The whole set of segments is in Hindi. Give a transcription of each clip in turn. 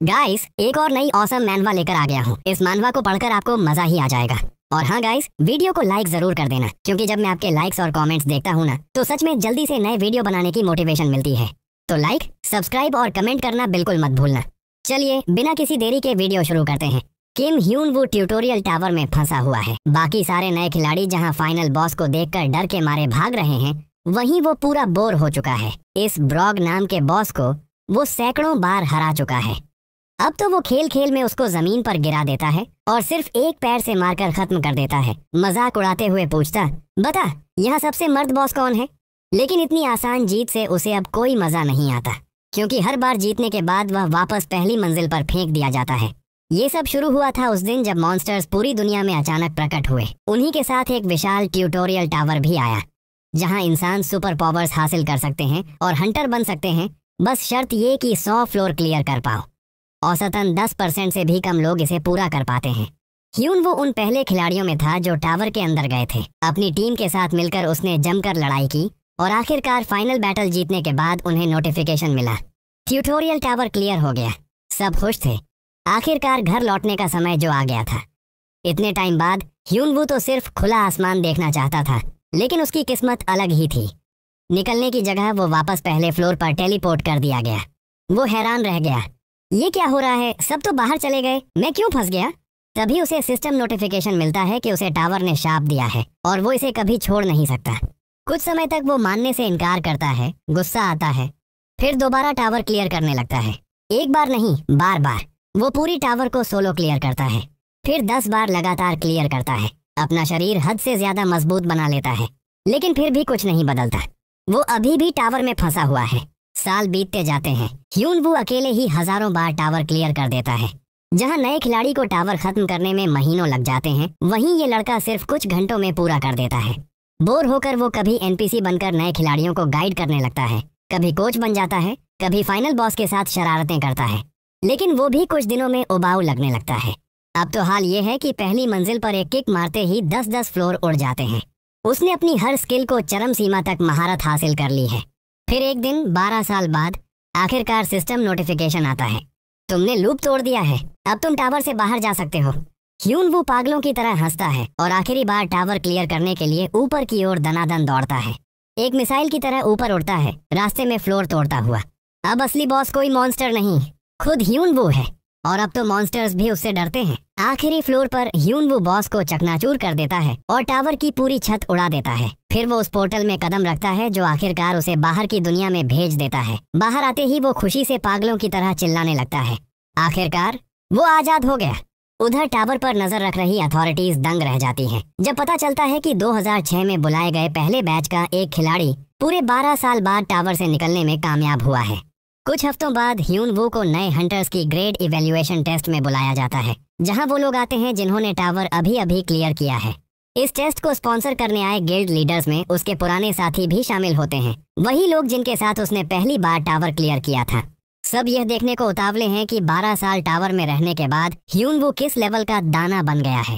गाइस, एक और नई ऑसम मैनवा लेकर आ गया हूँ। इस मानवा को पढ़कर आपको मजा ही आ जाएगा। और हाँ गाइस, वीडियो को लाइक जरूर कर देना, क्योंकि जब मैं आपके लाइक्स और कमेंट्स देखता हूँ ना, तो सच में जल्दी से नए वीडियो बनाने की मोटिवेशन मिलती है। तो लाइक, सब्सक्राइब और कमेंट करना बिल्कुल मत भूलना। चलिए बिना किसी देरी के वीडियो शुरू करते हैं। किम ह्यून वू ट्यूटोरियल टावर में फंसा हुआ है। बाकी सारे नए खिलाड़ी जहाँ फाइनल बॉस को देखकर डर के मारे भाग रहे हैं, वहीं वो पूरा बोर हो चुका है। इस ब्रॉग नाम के बॉस को वो सैकड़ों बार हरा चुका है। अब तो वो खेल खेल में उसको जमीन पर गिरा देता है और सिर्फ एक पैर से मारकर खत्म कर देता है। मजाक उड़ाते हुए पूछता, बता यहाँ सबसे मर्द बॉस कौन है? लेकिन इतनी आसान जीत से उसे अब कोई मजा नहीं आता, क्योंकि हर बार जीतने के बाद वह वापस पहली मंजिल पर फेंक दिया जाता है। ये सब शुरू हुआ था उस दिन जब मॉन्स्टर्स पूरी दुनिया में अचानक प्रकट हुए। उन्हीं के साथ एक विशाल ट्यूटोरियल टावर भी आया, जहां इंसान सुपर पावर्स हासिल कर सकते हैं और हंटर बन सकते हैं। बस शर्त ये कि 100 फ्लोर क्लियर कर पाओ। औसतन 10% से भी कम लोग इसे पूरा कर पाते हैं। ह्यून वो उन पहले खिलाड़ियों में था जो टावर के अंदर गए थे। अपनी टीम के साथ मिलकर उसने जमकर लड़ाई की और आखिरकार फाइनल बैटल जीतने के बाद उन्हें नोटिफिकेशन मिला, ट्यूटोरियल टावर क्लियर हो गया। सब खुश थे। आखिरकार घर लौटने का समय जो आ गया था। इतने टाइम बाद ह्यून वो तो सिर्फ खुला आसमान देखना चाहता था, लेकिन उसकी किस्मत अलग ही थी। निकलने की जगह वो वापस पहले फ्लोर पर टेलीपोर्ट कर दिया गया। वो हैरान रह गया, ये क्या हो रहा है? सब तो बाहर चले गए, मैं क्यों फंस गया? तभी उसे सिस्टम नोटिफिकेशन मिलता है कि उसे टावर ने शाप दिया है और वो इसे कभी छोड़ नहीं सकता। कुछ समय तक वो मानने से इनकार करता है, गुस्सा आता है, फिर दोबारा टावर क्लियर करने लगता है। एक बार नहीं, बार बार वो पूरी टावर को सोलो क्लियर करता है, फिर 10 बार लगातार क्लियर करता है। अपना शरीर हद से ज्यादा मजबूत बना लेता है, लेकिन फिर भी कुछ नहीं बदलता। वो अभी भी टावर में फंसा हुआ है। साल बीतते जाते हैं। ह्यून वू अकेले ही हजारों बार टावर क्लियर कर देता है। जहां नए खिलाड़ी को टावर खत्म करने में महीनों लग जाते हैं, वहीं ये लड़का सिर्फ कुछ घंटों में पूरा कर देता है। बोर होकर वो कभी एनपीसी बनकर नए खिलाड़ियों को गाइड करने लगता है, कभी कोच बन जाता है, कभी फाइनल बॉस के साथ शरारतें करता है। लेकिन वो भी कुछ दिनों में उबाऊ लगने लगता है। अब तो हाल ये है कि पहली मंजिल पर एक किक मारते ही 10-10 फ्लोर उड़ जाते हैं। उसने अपनी हर स्किल को चरम सीमा तक महारत हासिल कर ली है। फिर एक दिन 12 साल बाद आखिरकार सिस्टम नोटिफिकेशन आता है, तुमने लूप तोड़ दिया है, अब तुम टावर से बाहर जा सकते हो। ह्यून वो पागलों की तरह हंसता है और आखिरी बार टावर क्लियर करने के लिए ऊपर की ओर दनादन दौड़ता है। एक मिसाइल की तरह ऊपर उड़ता है, रास्ते में फ्लोर तोड़ता हुआ। अब असली बॉस कोई मॉन्स्टर नहीं, खुद ह्यून वो है, और अब तो मॉन्स्टर्स भी उससे डरते हैं। आखिरी फ्लोर पर ह्यून वो बॉस को चकनाचूर कर देता है और टावर की पूरी छत उड़ा देता है। फिर वो उस पोर्टल में कदम रखता है जो आखिरकार उसे बाहर की दुनिया में भेज देता है। बाहर आते ही वो खुशी से पागलों की तरह चिल्लाने लगता है। आखिरकार वो आजाद हो गया। उधर टावर पर नजर रख रही अथॉरिटीज दंग रह जाती हैं, जब पता चलता है कि 2006 में बुलाए गए पहले बैच का एक खिलाड़ी पूरे 12 साल बाद टावर से निकलने में कामयाब हुआ है। कुछ हफ्तों बाद ह्यून वू को नए हंटर्स की ग्रेड इवैल्यूएशन टेस्ट में बुलाया जाता है, जहां वो लोग आते हैं जिन्होंने टावर अभी अभी क्लियर किया है। इस टेस्ट को स्पॉन्सर करने आए गिल्ड लीडर्स में उसके पुराने साथी भी शामिल होते हैं, वही लोग जिनके साथ उसने पहली बार टावर क्लियर किया था। सब यह देखने को उतावले हैं कि 12 साल टावर में रहने के बाद ह्यून वू किस लेवल का दाना बन गया है।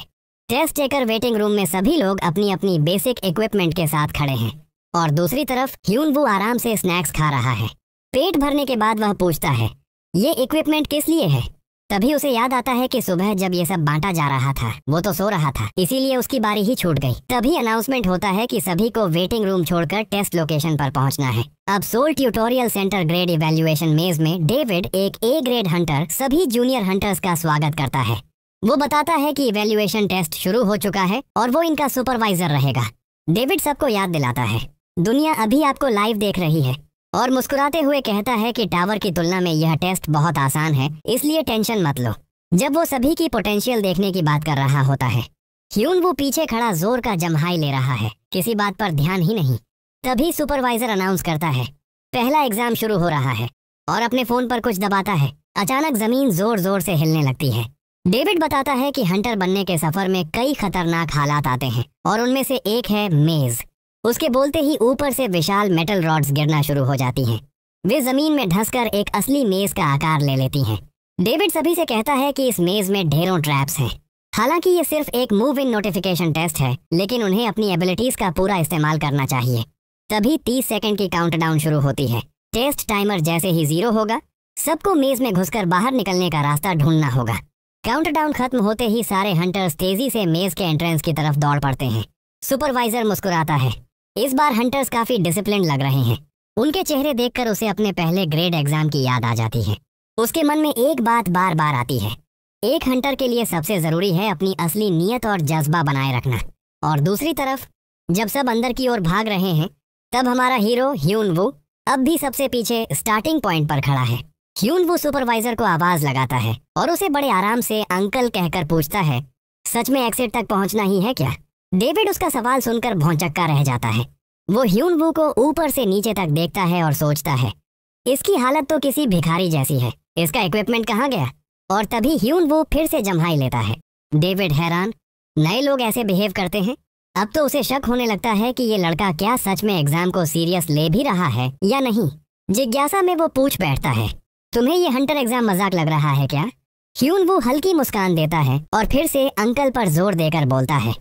टेस्ट टेकर वेटिंग रूम में सभी लोग अपनी अपनी बेसिक इक्विपमेंट के साथ खड़े हैं, और दूसरी तरफ ह्यून वू आराम से स्नैक्स खा रहा है। पेट भरने के बाद वह पूछता है, ये इक्विपमेंट किस लिए है? तभी उसे याद आता है कि सुबह जब ये सब बांटा जा रहा था, वो तो सो रहा था, इसीलिए उसकी बारी ही छूट गई। तभी अनाउंसमेंट होता है कि सभी को वेटिंग रूम छोड़कर टेस्ट लोकेशन पर पहुंचना है। अब soul tutorial centre grade evaluation मेज में डेविड, एक ए ग्रेड हंटर, सभी जूनियर हंटर्स का स्वागत करता है। वो बताता है कि इवैल्यूएशन टेस्ट शुरू हो चुका है और वो इनका सुपरवाइजर रहेगा। डेविड सबको याद दिलाता है, दुनिया अभी आपको लाइव देख रही है, और मुस्कुराते हुए कहता है कि टावर की तुलना में यह टेस्ट बहुत आसान है, इसलिए टेंशन मत लो। जब वो सभी की पोटेंशियल देखने की बात कर रहा होता है, ह्यून वो पीछे खड़ा जोर का जम्हाई ले रहा है, किसी बात पर ध्यान ही नहीं। तभी सुपरवाइजर अनाउंस करता है, पहला एग्जाम शुरू हो रहा है, और अपने फोन पर कुछ दबाता है। अचानक जमीन जोर जोर से हिलने लगती है। डेविड बताता है कि हंटर बनने के सफर में कई खतरनाक हालात आते हैं, और उनमें से एक है मेज। उसके बोलते ही ऊपर से विशाल मेटल रॉड्स गिरना शुरू हो जाती हैं। वे जमीन में धंसकर एक असली मेज का आकार ले लेती हैं। डेविड सभी से कहता है कि इस मेज में ढेरों ट्रैप्स हैं। हालांकि ये सिर्फ एक मूव इन नोटिफिकेशन टेस्ट है, लेकिन उन्हें अपनी एबिलिटीज का पूरा इस्तेमाल करना चाहिए। तभी 30 सेकंड की काउंटडाउन शुरू होती है। टेस्ट टाइमर जैसे ही 0 होगा, सबको मेज में घुसकर बाहर निकलने का रास्ता ढूंढना होगा। काउंटडाउन खत्म होते ही सारे हंटर्स तेजी से मेज के एंट्रेंस की तरफ दौड़ पड़ते हैं। सुपरवाइजर मुस्कुराता है। इस बार हंटर्स काफी डिसिप्लिन लग रहे हैं। उनके चेहरे देखकर उसे अपने पहले ग्रेड एग्जाम की याद आ जाती है। उसके मन में एक बात बार बार आती है, एक हंटर के लिए सबसे जरूरी है अपनी असली नीयत और जज्बा बनाए रखना। और दूसरी तरफ जब सब अंदर की ओर भाग रहे हैं, तब हमारा हीरो ह्यून वू अब भी सबसे पीछे स्टार्टिंग पॉइंट पर खड़ा है। ह्यून वू सुपरवाइजर को आवाज लगाता है और उसे बड़े आराम से अंकल कहकर पूछता है, सच में एग्जिट तक पहुंचना ही है क्या? डेविड उसका सवाल सुनकर भौंचक्का रह जाता है। वो ह्यून वू को ऊपर से नीचे तक देखता है और सोचता है, इसकी हालत तो किसी भिखारी जैसी है, इसका इक्विपमेंट कहाँ गया? और तभी ह्यून वू फिर से जम्हाई लेता है। डेविड हैरान, नए लोग ऐसे बिहेव करते हैं? अब तो उसे शक होने लगता है कि ये लड़का क्या सच में एग्जाम को सीरियस ले भी रहा है या नहीं। जिज्ञासा में वो पूछ बैठता है, तुम्हें ये हंटर एग्जाम मजाक लग रहा है क्या? ह्यून वू हल्की मुस्कान देता है और फिर से अंकल पर जोर देकर बोलता है,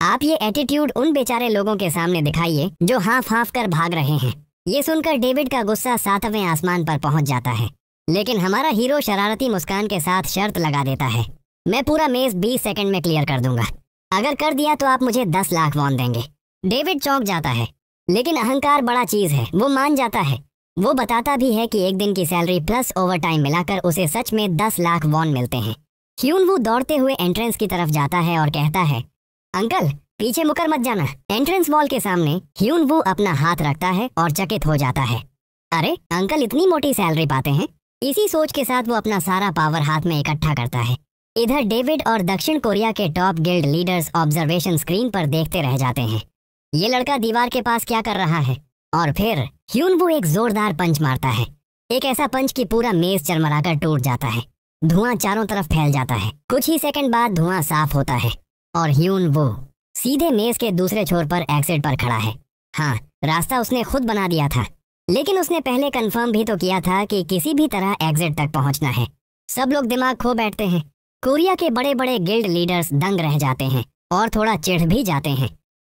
आप ये एटीट्यूड उन बेचारे लोगों के सामने दिखाइए जो हाफ हाफ कर भाग रहे हैं। ये सुनकर डेविड का गुस्सा 7वें आसमान पर पहुंच जाता है, लेकिन हमारा हीरो शरारती मुस्कान के साथ शर्त लगा देता है, मैं पूरा मेज 20 सेकंड में क्लियर कर दूंगा। अगर कर दिया तो आप मुझे 10 लाख वॉन देंगे। डेविड चौंक जाता है, लेकिन अहंकार बड़ा चीज है, वो मान जाता है। वो बताता भी है कि एक दिन की सैलरी प्लस ओवर टाइम मिलाकर उसे सच में 10 लाख वॉन मिलते हैं। ह्यून वू दौड़ते हुए एंट्रेंस की तरफ जाता है और कहता है, अंकल पीछे मुकर मत जाना। एंट्रेंस वॉल के सामने ह्यून वू अपना हाथ रखता है और चकित हो जाता है, अरे अंकल इतनी मोटी सैलरी पाते हैं? इसी सोच के साथ वो अपना सारा पावर हाथ में इकट्ठा करता है। इधर डेविड और दक्षिण कोरिया के top guild leaders observation screen पर देखते रह जाते हैं, ये लड़का दीवार के पास क्या कर रहा है? और फिर ह्यून वू एक जोरदार पंच मारता है, एक ऐसा पंच कि पूरा मेज चरमराकर टूट जाता है। धुआं चारों तरफ फैल जाता है। कुछ ही सेकंड बाद धुआं साफ होता है और ह्यून वू सीधे मेज के दूसरे छोर पर एग्जिट पर खड़ा है। हाँ, रास्ता उसने खुद बना दिया था, लेकिन उसने पहले कंफर्म भी तो किया था कि किसी भी तरह एग्जिट तक पहुंचना है। सब लोग दिमाग खो बैठते हैं। कोरिया के बड़े बड़े गिल्ड लीडर्स दंग रह जाते हैं और थोड़ा चिढ़ भी जाते हैं।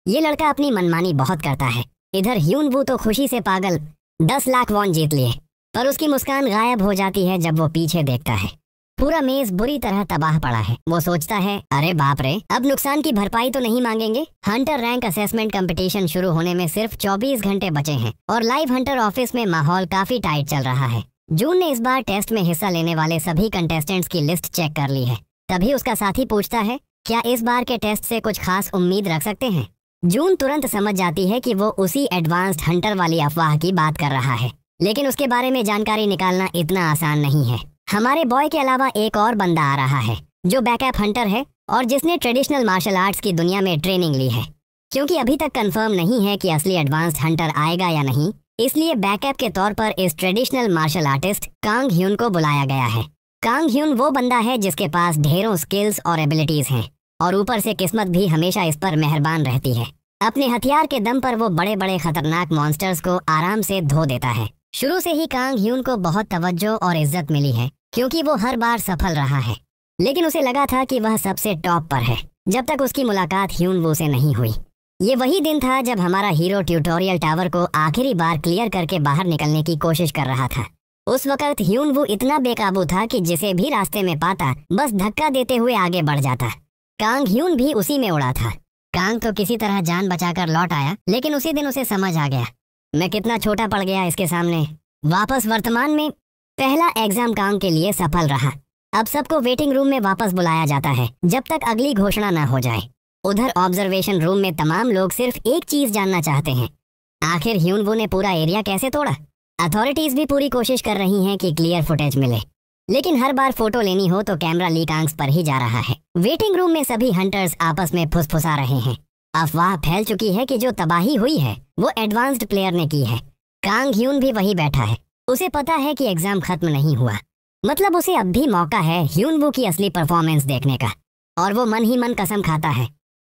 ये लड़का अपनी मनमानी बहुत करता है। इधर ह्यून वू तो खुशी से पागल 10 लाख वॉन जीत लिए, पर उसकी मुस्कान गायब हो जाती है जब वो पीछे देखता है। पूरा मेज बुरी तरह तबाह पड़ा है। वो सोचता है, अरे बाप रे, अब नुकसान की भरपाई तो नहीं मांगेंगे। हंटर रैंक असेसमेंट कंपटीशन शुरू होने में सिर्फ 24 घंटे बचे हैं और लाइव हंटर ऑफिस में माहौल काफी टाइट चल रहा है। जून ने इस बार टेस्ट में हिस्सा लेने वाले सभी कंटेस्टेंट्स की लिस्ट चेक कर ली है। तभी उसका साथी पूछता है, क्या इस बार के टेस्ट से कुछ खास उम्मीद रख सकते हैं? जून तुरंत समझ जाती है कि वो उसी एडवांस्ड हंटर वाली अफवाह की बात कर रहा है, लेकिन उसके बारे में जानकारी निकालना इतना आसान नहीं है। हमारे बॉय के अलावा एक और बंदा आ रहा है जो बैकअप हंटर है और जिसने ट्रेडिशनल मार्शल आर्ट्स की दुनिया में ट्रेनिंग ली है। क्योंकि अभी तक कंफर्म नहीं है कि असली एडवांस्ड हंटर आएगा या नहीं, इसलिए बैकअप के तौर पर इस traditional martial artist Kang Hyun को बुलाया गया है। कांग ह्यून वो बंदा है जिसके पास ढेरों स्किल्स और एबिलिटीज हैं और ऊपर से किस्मत भी हमेशा इस पर मेहरबान रहती है। अपने हथियार के दम पर वो बड़े बड़े खतरनाक मॉन्स्टर्स को आराम से धो देता है। शुरू से ही कांग ह्यून को बहुत तवज्जो और इज्जत मिली है क्योंकि वो हर बार सफल रहा है, लेकिन उसे लगा था कि वह सबसे टॉप पर है जब तक उसकी मुलाकात ह्यून वू से नहीं हुई। ये वही दिन था जब हमारा हीरो ट्यूटोरियल टावर को आखिरी बार क्लियर करके बाहर निकलने की कोशिश कर रहा था। उस वक्त ह्यून वू इतना बेकाबू था कि जिसे भी रास्ते में पाता बस धक्का देते हुए आगे बढ़ जाता। कांग ह्यून भी उसी में उड़ा था। कांग तो किसी तरह जान बचाकर लौट आया, लेकिन उसी दिन उसे समझ आ गया, मैं कितना छोटा पड़ गया इसके सामने। वापस वर्तमान में पहला एग्जाम कांग के लिए सफल रहा। अब सबको वेटिंग रूम में वापस बुलाया जाता है जब तक अगली घोषणा न हो जाए। उधर ऑब्जर्वेशन रूम में तमाम लोग सिर्फ एक चीज जानना चाहते हैं, आखिर ह्यून वू ने पूरा एरिया कैसे तोड़ा। अथॉरिटीज भी पूरी कोशिश कर रही हैं कि क्लियर फुटेज मिले, लेकिन हर बार फोटो लेनी हो तो कैमरा लीक आंक्स पर ही जा रहा है। वेटिंग रूम में सभी हंटर्स आपस में फुसफुसा रहे हैं। अफवाह फैल चुकी है कि जो तबाही हुई है वो एडवांस्ड प्लेयर ने की है। कांग ह्यून भी वही बैठा है। उसे पता है कि एग्जाम खत्म नहीं हुआ, मतलब उसे अब भी मौका है ह्यून वू की असली परफॉर्मेंस देखने का, और वो मन ही मन कसम खाता है,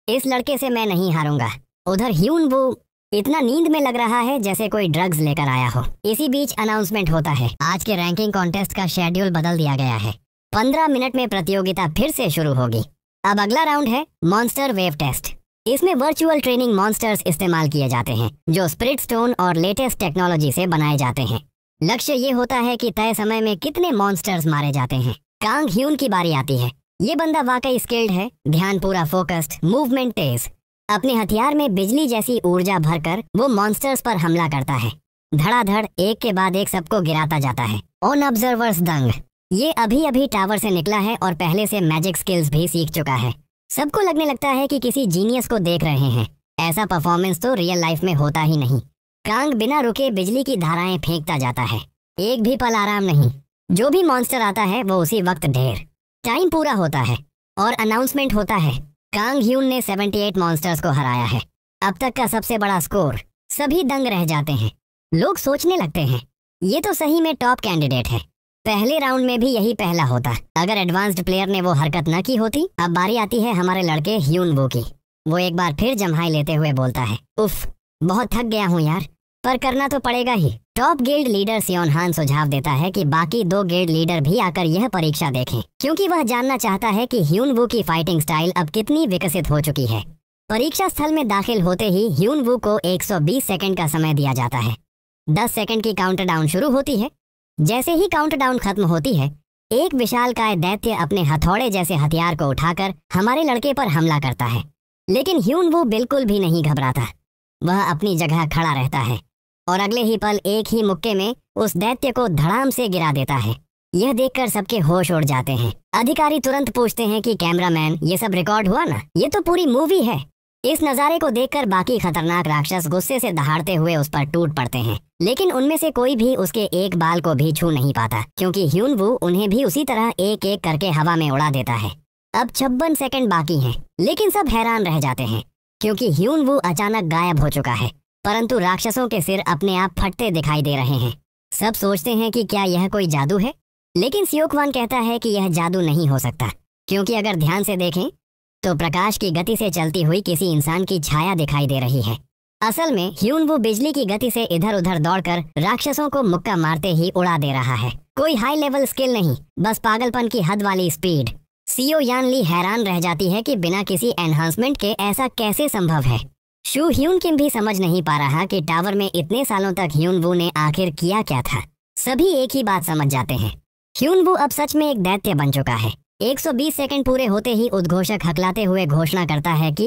इस लड़के से मैं नहीं हारूंगा। उधर ह्यून वू इतना नींद में लग रहा है जैसे कोई ड्रग्स लेकर आया हो। इसी बीच अनाउंसमेंट होता है, आज के रैंकिंग कॉन्टेस्ट का शेड्यूल बदल दिया गया है। 15 मिनट में प्रतियोगिता फिर से शुरू होगी। अब अगला राउंड है मॉन्स्टर वेव टेस्ट। इसमें वर्चुअल ट्रेनिंग मॉन्स्टर्स इस्तेमाल किए जाते हैं जो स्पिरिट स्टोन और लेटेस्ट टेक्नोलॉजी से बनाए जाते हैं। लक्ष्य ये होता है कि तय समय में कितने मॉन्स्टर्स मारे जाते हैं। कांग ह्यून की बारी आती है। ये बंदा वाकई स्किल्ड है, ध्यान पूरा फोकस्ड, मूवमेंट तेज। अपने हथियार में बिजली जैसी ऊर्जा भरकर वो मॉन्स्टर्स पर हमला करता है। धड़ाधड़ एक के बाद एक सबको गिराता जाता है। ऑन ऑब्जर्वर्स दंग। ये अभी अभी टावर से निकला है और पहले से मैजिक स्किल्स भी सीख चुका है। सबको लगने लगता है कि किसी जीनियस को देख रहे हैं। ऐसा परफॉर्मेंस तो रियल लाइफ में होता ही नहीं। कांग बिना रुके बिजली की धाराएं फेंकता जाता है। एक भी पल आराम नहीं। जो भी मॉन्स्टर आता है वो उसी वक्त ढेर। टाइम पूरा होता है और अनाउंसमेंट होता है। कांग ह्यून ने 78 मॉन्स्टर्स को हराया है, अब तक का सबसे बड़ा स्कोर। सभी दंग रह जाते हैं। लोग सोचने लगते हैं ये तो सही में टॉप कैंडिडेट है। पहले राउंड में भी यही पहला होता। अगर एडवांस्ड प्लेयर ने वो हरकत न की होती। अब बारी आती है हमारे लड़के ह्यून वू की। वो एक बार फिर जम्हाई लेते हुए बोलता है, उफ, बहुत थक गया हूँ यार, पर करना तो पड़ेगा ही। टॉप गिल्ड लीडर सियोन हान सुझाव देता है कि बाकी 2 गिल्ड लीडर भी आकर यह परीक्षा देखें, क्योंकि वह जानना चाहता है कि ह्यून वू की फाइटिंग स्टाइल अब कितनी विकसित हो चुकी है। परीक्षा स्थल में दाखिल होते ही ह्यून वू को 120 सेकंड का समय दिया जाता है। 10 सेकंड की काउंटडाउन शुरू होती है। जैसे ही काउंटडाउन खत्म होती है, एक विशालकाय दैत्य अपने हथौड़े जैसे हथियार को उठाकर हमारे लड़के पर हमला करता है। लेकिन ह्यून वू बिल्कुल भी नहीं घबराता। वह अपनी जगह खड़ा रहता है और अगले ही पल एक ही मुक्के में उस दैत्य को धड़ाम से गिरा देता है। यह देखकर सबके होश उड़ जाते हैं। अधिकारी तुरंत पूछते हैं कि कैमरामैन, ये सब रिकॉर्ड हुआ ना? ये तो पूरी मूवी है। इस नज़ारे को देखकर बाकी खतरनाक राक्षस गुस्से से दहाड़ते हुए उस पर टूट पड़ते हैं, लेकिन उनमें से कोई भी उसके एक बाल को भी छू नहीं पाता, क्योंकि ह्यून वू उन्हें भी उसी तरह एक एक करके हवा में उड़ा देता है। अब 56 सेकंड बाकी हैं, लेकिन सब हैरान रह जाते हैं क्योंकि ह्यून वू अचानक गायब हो चुका है, परंतु राक्षसों के सिर अपने आप फटते दिखाई दे रहे हैं। सब सोचते हैं कि क्या यह कोई जादू है, लेकिन सियोकवान कहता है कि यह जादू नहीं हो सकता, क्योंकि अगर ध्यान से देखें तो प्रकाश की गति से चलती हुई किसी इंसान की छाया दिखाई दे रही है। असल में ह्यून वू बिजली की गति से इधर उधर दौड़कर राक्षसों को मुक्का मारते ही उड़ा दे रहा है। कोई हाई लेवल स्किल नहीं, बस पागलपन की हद वाली स्पीड। सीओ यान ली हैरान रह जाती है कि बिना किसी एनहांसमेंट के ऐसा कैसे संभव है। शू ह्यून किम भी समझ नहीं पा रहा कि टावर में इतने सालों तक ह्यून वू ने आखिर किया क्या था। सभी एक ही बात समझ जाते हैं, ह्यून वू अब सच में एक दैत्य बन चुका है। 120 सेकंड पूरे होते ही उद्घोषक हकलाते हुए घोषणा करता है कि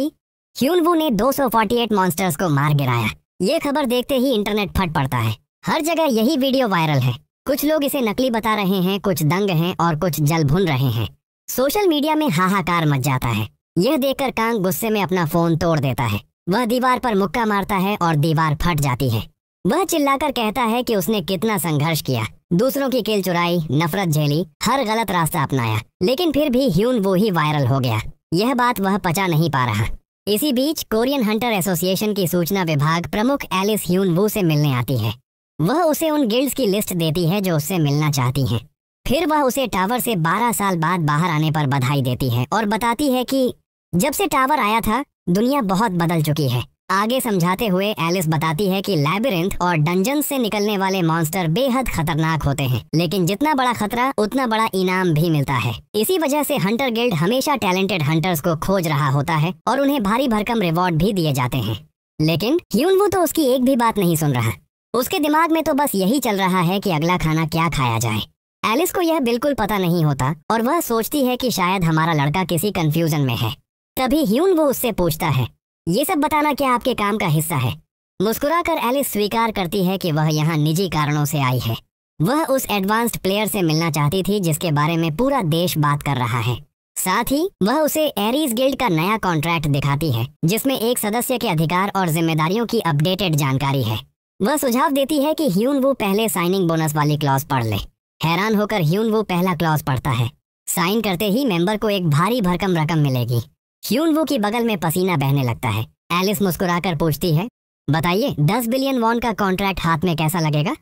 ह्यून वू ने 248 मॉन्स्टर्स को मार गिराया। ये खबर देखते ही इंटरनेट फट पड़ता है। हर जगह यही वीडियो वायरल है। कुछ लोग इसे नकली बता रहे हैं, कुछ दंग हैं और कुछ जल भुन रहे हैं। सोशल मीडिया में हाहाकार मच जाता है। यह देखकर कांग गुस्से में अपना फोन तोड़ देता है। वह दीवार पर मुक्का मारता है और दीवार फट जाती है। वह चिल्लाकर कहता है कि उसने कितना संघर्ष किया, दूसरों की किल चुराई, नफरत झेली, हर गलत रास्ता अपनाया, लेकिन फिर भी ह्यून वू ही वायरल हो गया। यह बात वह पचा नहीं पा रहा। इसी बीच कोरियन हंटर एसोसिएशन की सूचना विभाग प्रमुख एलिस ह्यून वू से मिलने आती है। वह उसे उन गिल्ड्स की लिस्ट देती है जो उससे मिलना चाहती हैं। फिर वह उसे टावर से 12 साल बाद बाहर आने पर बधाई देती है और बताती है कि जब से टावर आया था दुनिया बहुत बदल चुकी है। आगे समझाते हुए एलिस बताती है कि लैबिरिंथ और डंजन से निकलने वाले मॉन्स्टर बेहद खतरनाक होते हैं, लेकिन जितना बड़ा खतरा उतना बड़ा इनाम भी मिलता है। इसी वजह से हंटर गिल्ड हमेशा टैलेंटेड हंटर्स को खोज रहा होता है और उन्हें भारी भरकम रिवॉर्ड भी दिए जाते हैं। लेकिन ह्यून वू तो उसकी एक भी बात नहीं सुन रहा। उसके दिमाग में तो बस यही चल रहा है कि अगला खाना क्या खाया जाए। एलिस को यह बिल्कुल पता नहीं होता और वह सोचती है कि शायद हमारा लड़का किसी कंफ्यूजन में है। तभी ह्यून वू उससे पूछता है, ये सब बताना क्या आपके काम का हिस्सा है? मुस्कुराकर एलिस स्वीकार करती है कि वह यहाँ निजी कारणों से आई है। वह उस एडवांस्ड प्लेयर से मिलना चाहती थी जिसके बारे में पूरा देश बात कर रहा है। साथ ही वह उसे एरीज गिल्ड का नया कॉन्ट्रैक्ट दिखाती है, जिसमें एक सदस्य के अधिकार और जिम्मेदारियों की अपडेटेड जानकारी है। वह सुझाव देती है कि ह्यून वू पहले साइनिंग बोनस वाली क्लॉज पढ़ ले। हैरान होकर ह्यून वू पहला क्लॉज पढ़ता है। साइन करते ही मेंबर को एक भारी भरकम रकम मिलेगी। ह्यून वू की बगल में पसीना बहने लगता है। एलिस मुस्कुराकर पूछती है, बताइए 10 बिलियन वॉन का कॉन्ट्रैक्ट हाथ में कैसा लगेगा?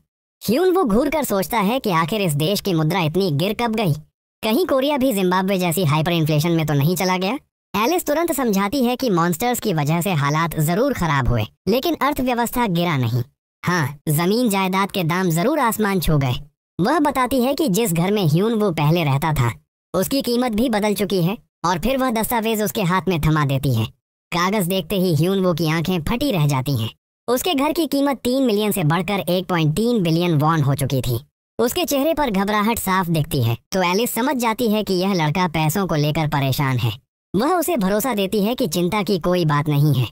ह्यून वू घूर कर सोचता है कि आखिर इस देश की मुद्रा इतनी गिर कब गई? कहीं कोरिया भी जिम्बाब्वे जैसी हाइपर इन्फ्लेशन में तो नहीं चला गया? एलिस तुरंत समझाती है कि मॉन्स्टर्स की वजह से हालात जरूर खराब हुए, लेकिन अर्थव्यवस्था गिरा नहीं। हाँ, जमीन जायदाद के दाम जरूर आसमान छू गए। वह बताती है कि जिस घर में ह्यून वू पहले रहता था उसकी कीमत भी बदल चुकी है, और फिर वह दस्तावेज उसके हाथ में थमा देती है। कागज देखते ही ह्यून वू की आंखें फटी रह जाती हैं। उसके घर की कीमत 3 मिलियन से बढ़कर 1.3 बिलियन वॉन हो चुकी थी। उसके चेहरे पर घबराहट साफ दिखती है, तो एलिस समझ जाती है कि यह लड़का पैसों को लेकर परेशान है। वह उसे भरोसा देती है कि चिंता की कोई बात नहीं है,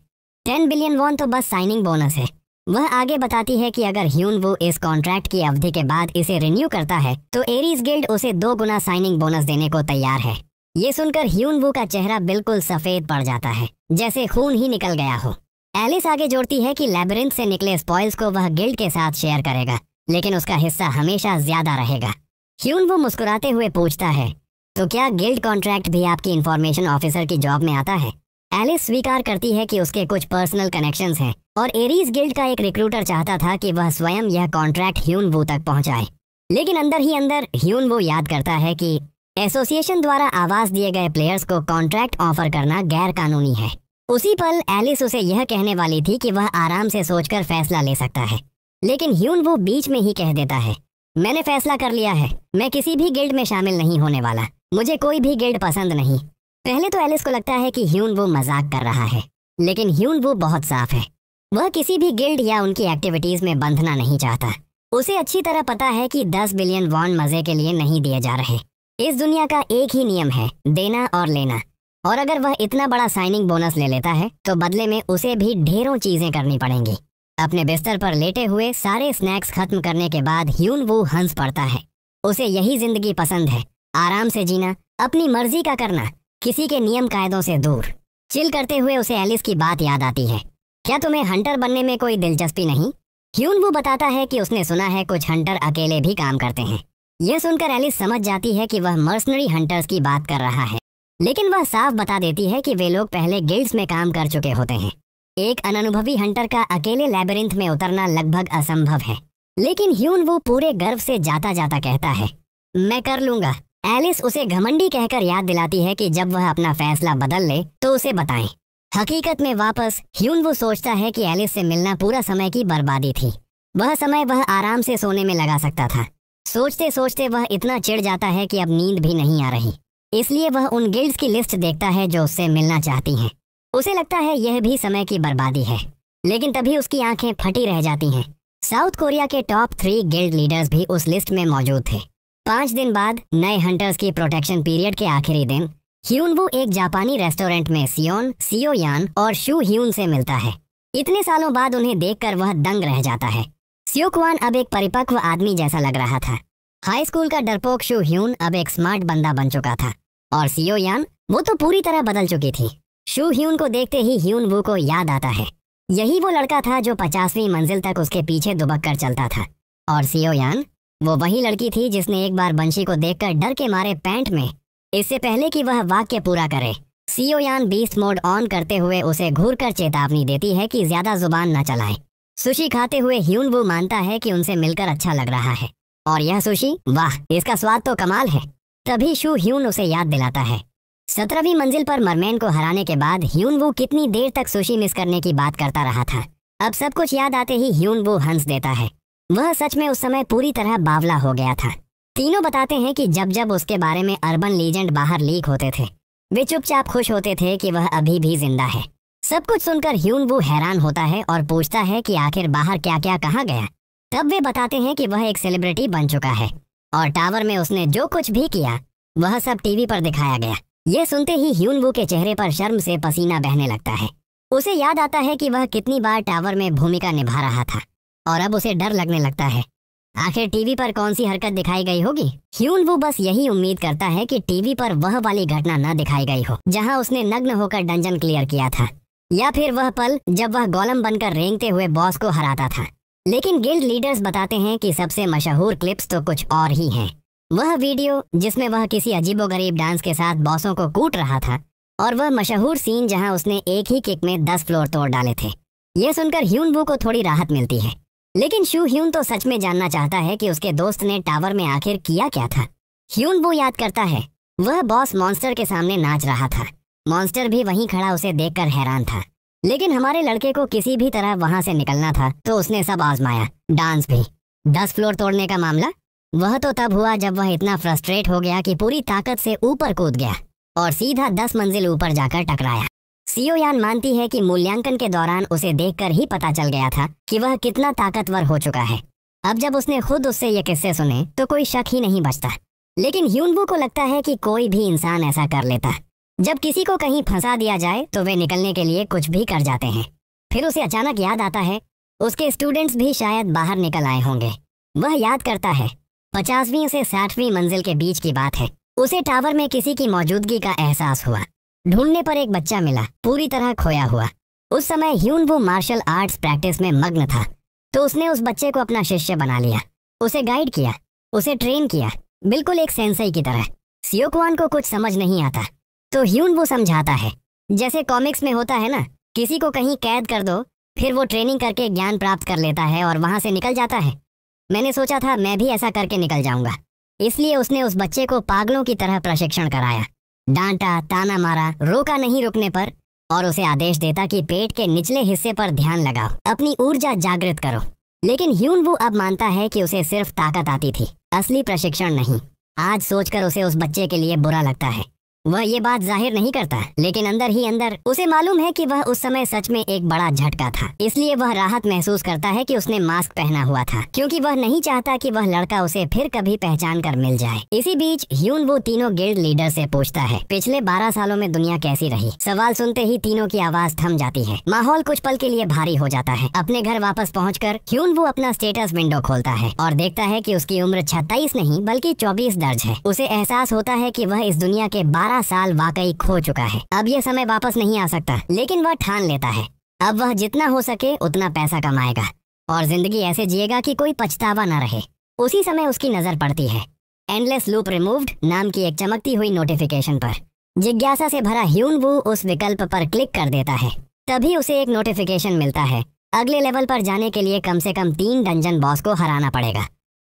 10 बिलियन वॉन तो बस साइनिंग बोनस है। वह आगे बताती है कि अगर ह्यून वू इस कॉन्ट्रैक्ट की अवधि के बाद इसे रिन्यू करता है तो एरीज गिल्ड उसे 2 गुना साइनिंग बोनस देने को तैयार है। ये सुनकर ह्यून वू का चेहरा बिल्कुल सफेद पड़ जाता है, जैसे खून ही निकल गया हो। एलिस आगे जोड़ती है कि लैबिरिंथ से निकले स्पॉइल्स को वह गिल्ड के साथ शेयर करेगा, लेकिन उसका हिस्सा हमेशा ज्यादा रहेगा। ह्यून वू मुस्कुराते हुए पूछता है, तो क्या गिल्ड कॉन्ट्रैक्ट भी आपकी इंफॉर्मेशन ऑफिसर की जॉब में आता है? एलिस स्वीकार करती है कि उसके कुछ पर्सनल कनेक्शंस हैं और एरीज गिल्ड का एक रिक्रूटर चाहता था कि वह स्वयं यह कॉन्ट्रैक्ट ह्यून वू तक पहुंचाए। लेकिन अंदर ही अंदर ह्यून वू याद करता है कि एसोसिएशन द्वारा आवाज दिए गए प्लेयर्स को कॉन्ट्रैक्ट ऑफर करना गैर कानूनी है। उसी पल एलिस उसे यह कहने वाली थी कि वह आराम से सोचकर फैसला ले सकता है, लेकिन ह्यून वू बीच में ही कह देता है, मैंने फैसला कर लिया है, मैं किसी भी गिल्ड में शामिल नहीं होने वाला, मुझे कोई भी गिल्ड पसंद नहीं। पहले तो एलिस को लगता है कि ह्यून वू मजाक कर रहा है, लेकिन ह्यून वू बहुत साफ है। वह किसी भी गिल्ड या उनकी एक्टिविटीज में बंधना नहीं चाहता। उसे अच्छी तरह पता है कि 10 बिलियन वॉन मजे के लिए नहीं दिए जा रहे। इस दुनिया का एक ही नियम है, देना और लेना। और अगर वह इतना बड़ा साइनिंग बोनस ले लेता है तो बदले में उसे भी ढेरों चीजें करनी पड़ेंगी। अपने बिस्तर पर लेटे हुए सारे स्नैक्स खत्म करने के बाद ह्यून वू हंस पड़ता है। उसे यही जिंदगी पसंद है, आराम से जीना, अपनी मर्जी का करना, किसी के नियम कायदों से दूर। चिल करते हुए उसे एलिस की बात याद आती है, क्या तुम्हें हंटर बनने में कोई दिलचस्पी नहीं? ह्यून वू बताता है कि उसने सुना है कुछ हंटर अकेले भी काम करते हैं। यह सुनकर एलिस समझ जाती है कि वह मर्सनरी हंटर्स की बात कर रहा है, लेकिन वह साफ बता देती है कि वे लोग पहले गिल्ड्स में काम कर चुके होते हैं। एक अननुभवी हंटर का अकेले लैबिरिंथ में उतरना लगभग असंभव है। लेकिन ह्यून वू पूरे गर्व से जाता जाता कहता है, मैं कर लूंगा। एलिस उसे घमंडी कहकर याद दिलाती है कि जब वह अपना फैसला बदल ले तो उसे बताएं। हकीकत में वापस ह्यून वू सोचता है कि एलिस से मिलना पूरा समय की बर्बादी थी। वह समय वह आराम से सोने में लगा सकता था। सोचते सोचते वह इतना चिढ़ जाता है कि अब नींद भी नहीं आ रही। इसलिए वह उन गिल्ड्स की लिस्ट देखता है जो उससे मिलना चाहती हैं। उसे लगता है यह भी समय की बर्बादी है, लेकिन तभी उसकी आंखें फटी रह जाती हैं। साउथ कोरिया के टॉप 3 गिल्ड लीडर्स भी उस लिस्ट में मौजूद थे। 5 दिन बाद नए हंटर्स की प्रोटेक्शन पीरियड के आखिरी दिन ह्यून वू एक जापानी रेस्टोरेंट में सियोन, सियो यान और शू ह्यून से मिलता है। इतने सालों बाद उन्हें देखकर वह दंग रह जाता है। सियो क्वान अब एक परिपक्व आदमी जैसा लग रहा था। हाई स्कूल का डरपोक शू ह्यून अब एक स्मार्ट बंदा बन चुका था, और सियो यान वो तो पूरी तरह बदल चुकी थी। शू ह्यून को देखते ही ह्यून वू को याद आता है, यही वो लड़का था जो 50वीं मंजिल तक उसके पीछे दुबक कर चलता था। और सियो यान वो वही लड़की थी जिसने एक बार बंशी को देखकर डर के मारे पैंट में, इससे पहले कि वह वाक्य पूरा करे, सियो यान बीस्ट मोड ऑन करते हुए उसे घूरकर चेतावनी देती है कि ज्यादा जुबान न चलाए। सुशी खाते हुए ह्यून वू मानता है कि उनसे मिलकर अच्छा लग रहा है, और यह सुशी, वाह, इसका स्वाद तो कमाल है। तभी शू ह्यून उसे याद दिलाता है, 17वीं मंजिल पर मरमैन को हराने के बाद ह्यून वू कितनी देर तक सुशी मिस करने की बात करता रहा था। अब सब कुछ याद आते ही ह्यून वू हंस देता है। वह सच में उस समय पूरी तरह बावला हो गया था। तीनों बताते हैं कि जब जब उसके बारे में अर्बन लीजेंड बाहर लीक होते थे, वे चुपचाप खुश होते थे कि वह अभी भी जिंदा है। सब कुछ सुनकर ह्यून वू हैरान होता है और पूछता है कि आखिर बाहर क्या क्या कहा गया। तब वे बताते हैं कि वह एक सेलिब्रिटी बन चुका है और टावर में उसने जो कुछ भी किया वह सब टीवी पर दिखाया गया। ये सुनते ही ह्यून वू के चेहरे पर शर्म से पसीना बहने लगता है। उसे याद आता है कि वह कितनी बार टावर में भूमिका निभा रहा था, और अब उसे डर लगने लगता है। आखिर टीवी पर कौन सी हरकत दिखाई गई होगी? ह्यून वू बस यही उम्मीद करता है कि टीवी पर वह वाली घटना न दिखाई गई हो जहां उसने नग्न होकर डंजन क्लियर किया था, या फिर वह पल जब वह गोलम बनकर रेंगते हुए बॉस को हराता था। लेकिन गिल्ड लीडर्स बताते हैं कि सबसे मशहूर क्लिप्स तो कुछ और ही हैं। वह वीडियो जिसमें वह किसी अजीबोगरीब डांस के साथ बॉसों को कूट रहा था, और वह मशहूर सीन जहां उसने एक ही किक में 10 फ्लोर तोड़ डाले थे। यह सुनकर ह्यून वू को थोड़ी राहत मिलती है, लेकिन शू ह्यून तो सच में जानना चाहता है कि उसके दोस्त ने टावर में आखिर किया क्या था। ह्यून वू याद करता है, वह बॉस मॉन्स्टर के सामने नाच रहा था। मॉन्स्टर भी वहीं खड़ा उसे देखकर हैरान था। लेकिन हमारे लड़के को किसी भी तरह वहां से निकलना था, तो उसने सब आजमाया, डांस भी। 10 फ्लोर तोड़ने का मामला, वह तो तब हुआ जब वह इतना फ्रस्ट्रेट हो गया कि पूरी ताकत से ऊपर कूद गया और सीधा 10 मंजिल ऊपर जाकर टकराया। सियो यान मानती है कि मूल्यांकन के दौरान उसे देखकर ही पता चल गया था कि वह कितना ताकतवर हो चुका है। अब जब उसने खुद उससे ये किस्से सुने तो कोई शक ही नहीं बचता। लेकिन ह्यूनवू को लगता है कि कोई भी इंसान ऐसा कर लेता। जब किसी को कहीं फंसा दिया जाए तो वे निकलने के लिए कुछ भी कर जाते हैं। फिर उसे अचानक याद आता है उसके स्टूडेंट्स भी शायद बाहर निकल आए होंगे। वह याद करता है 50वीं से 60वीं मंजिल के बीच की बात है। उसे टावर में किसी की मौजूदगी का एहसास हुआ। ढूंढने पर एक बच्चा मिला, पूरी तरह खोया हुआ। उस समय ह्यूनवू मार्शल आर्ट्स प्रैक्टिस में मग्न था, तो उसने उस बच्चे को अपना शिष्य बना लिया। उसे गाइड किया, उसे ट्रेन किया, बिल्कुल एक सेंसेई की तरह। सियोकुआन को कुछ समझ नहीं आता तो ह्यूनवू समझाता है। जैसे कॉमिक्स में होता है ना, किसी को कहीं कैद कर दो, फिर वो ट्रेनिंग करके ज्ञान प्राप्त कर लेता है और वहां से निकल जाता है। मैंने सोचा था मैं भी ऐसा करके निकल जाऊंगा, इसलिए उसने उस बच्चे को पागलों की तरह प्रशिक्षण कराया। डांटा, ताना मारा, रोका नहीं रुकने पर, और उसे आदेश देता कि पेट के निचले हिस्से पर ध्यान लगाओ, अपनी ऊर्जा जागृत करो। लेकिन ह्यूनवू अब मानता है कि उसे सिर्फ ताकत आती थी, असली प्रशिक्षण नहीं। आज सोचकर उसे उस बच्चे के लिए बुरा लगता है। वह ये बात जाहिर नहीं करता, लेकिन अंदर ही अंदर उसे मालूम है कि वह उस समय सच में एक बड़ा झटका था। इसलिए वह राहत महसूस करता है कि उसने मास्क पहना हुआ था, क्योंकि वह नहीं चाहता कि वह लड़का उसे फिर कभी पहचान कर मिल जाए। इसी बीच ह्यूनवू तीनों गिल्ड लीडर से पूछता है पिछले 12 सालों में दुनिया कैसी रही। सवाल सुनते ही तीनों की आवाज थम जाती है। माहौल कुछ पल के लिए भारी हो जाता है। अपने घर वापस पहुंचकर ह्यूनवू अपना स्टेटस विंडो खोलता है और देखता है कि उसकी उम्र 36 नहीं बल्कि 24 दर्ज है। उसे एहसास होता है कि वह इस दुनिया के 12 साल वाकई खो चुका है। अब यह समय वापस नहीं आ सकता, लेकिन वह ठान लेता है अब वह जितना हो सके उतना पैसा कमाएगा और जिंदगी ऐसे जिएगा कि कोई पछतावा न रहे। उसी समय उसकी नजर पड़ती है एंडलेस लूप रिमूव्ड नाम की एक चमकती हुई नोटिफिकेशन पर। जिज्ञासा से भरा ह्यूनवू उस विकल्प पर क्लिक कर देता है। तभी उसे एक नोटिफिकेशन मिलता है, अगले लेवल पर जाने के लिए कम से कम 3 डंजन बॉस को हराना पड़ेगा।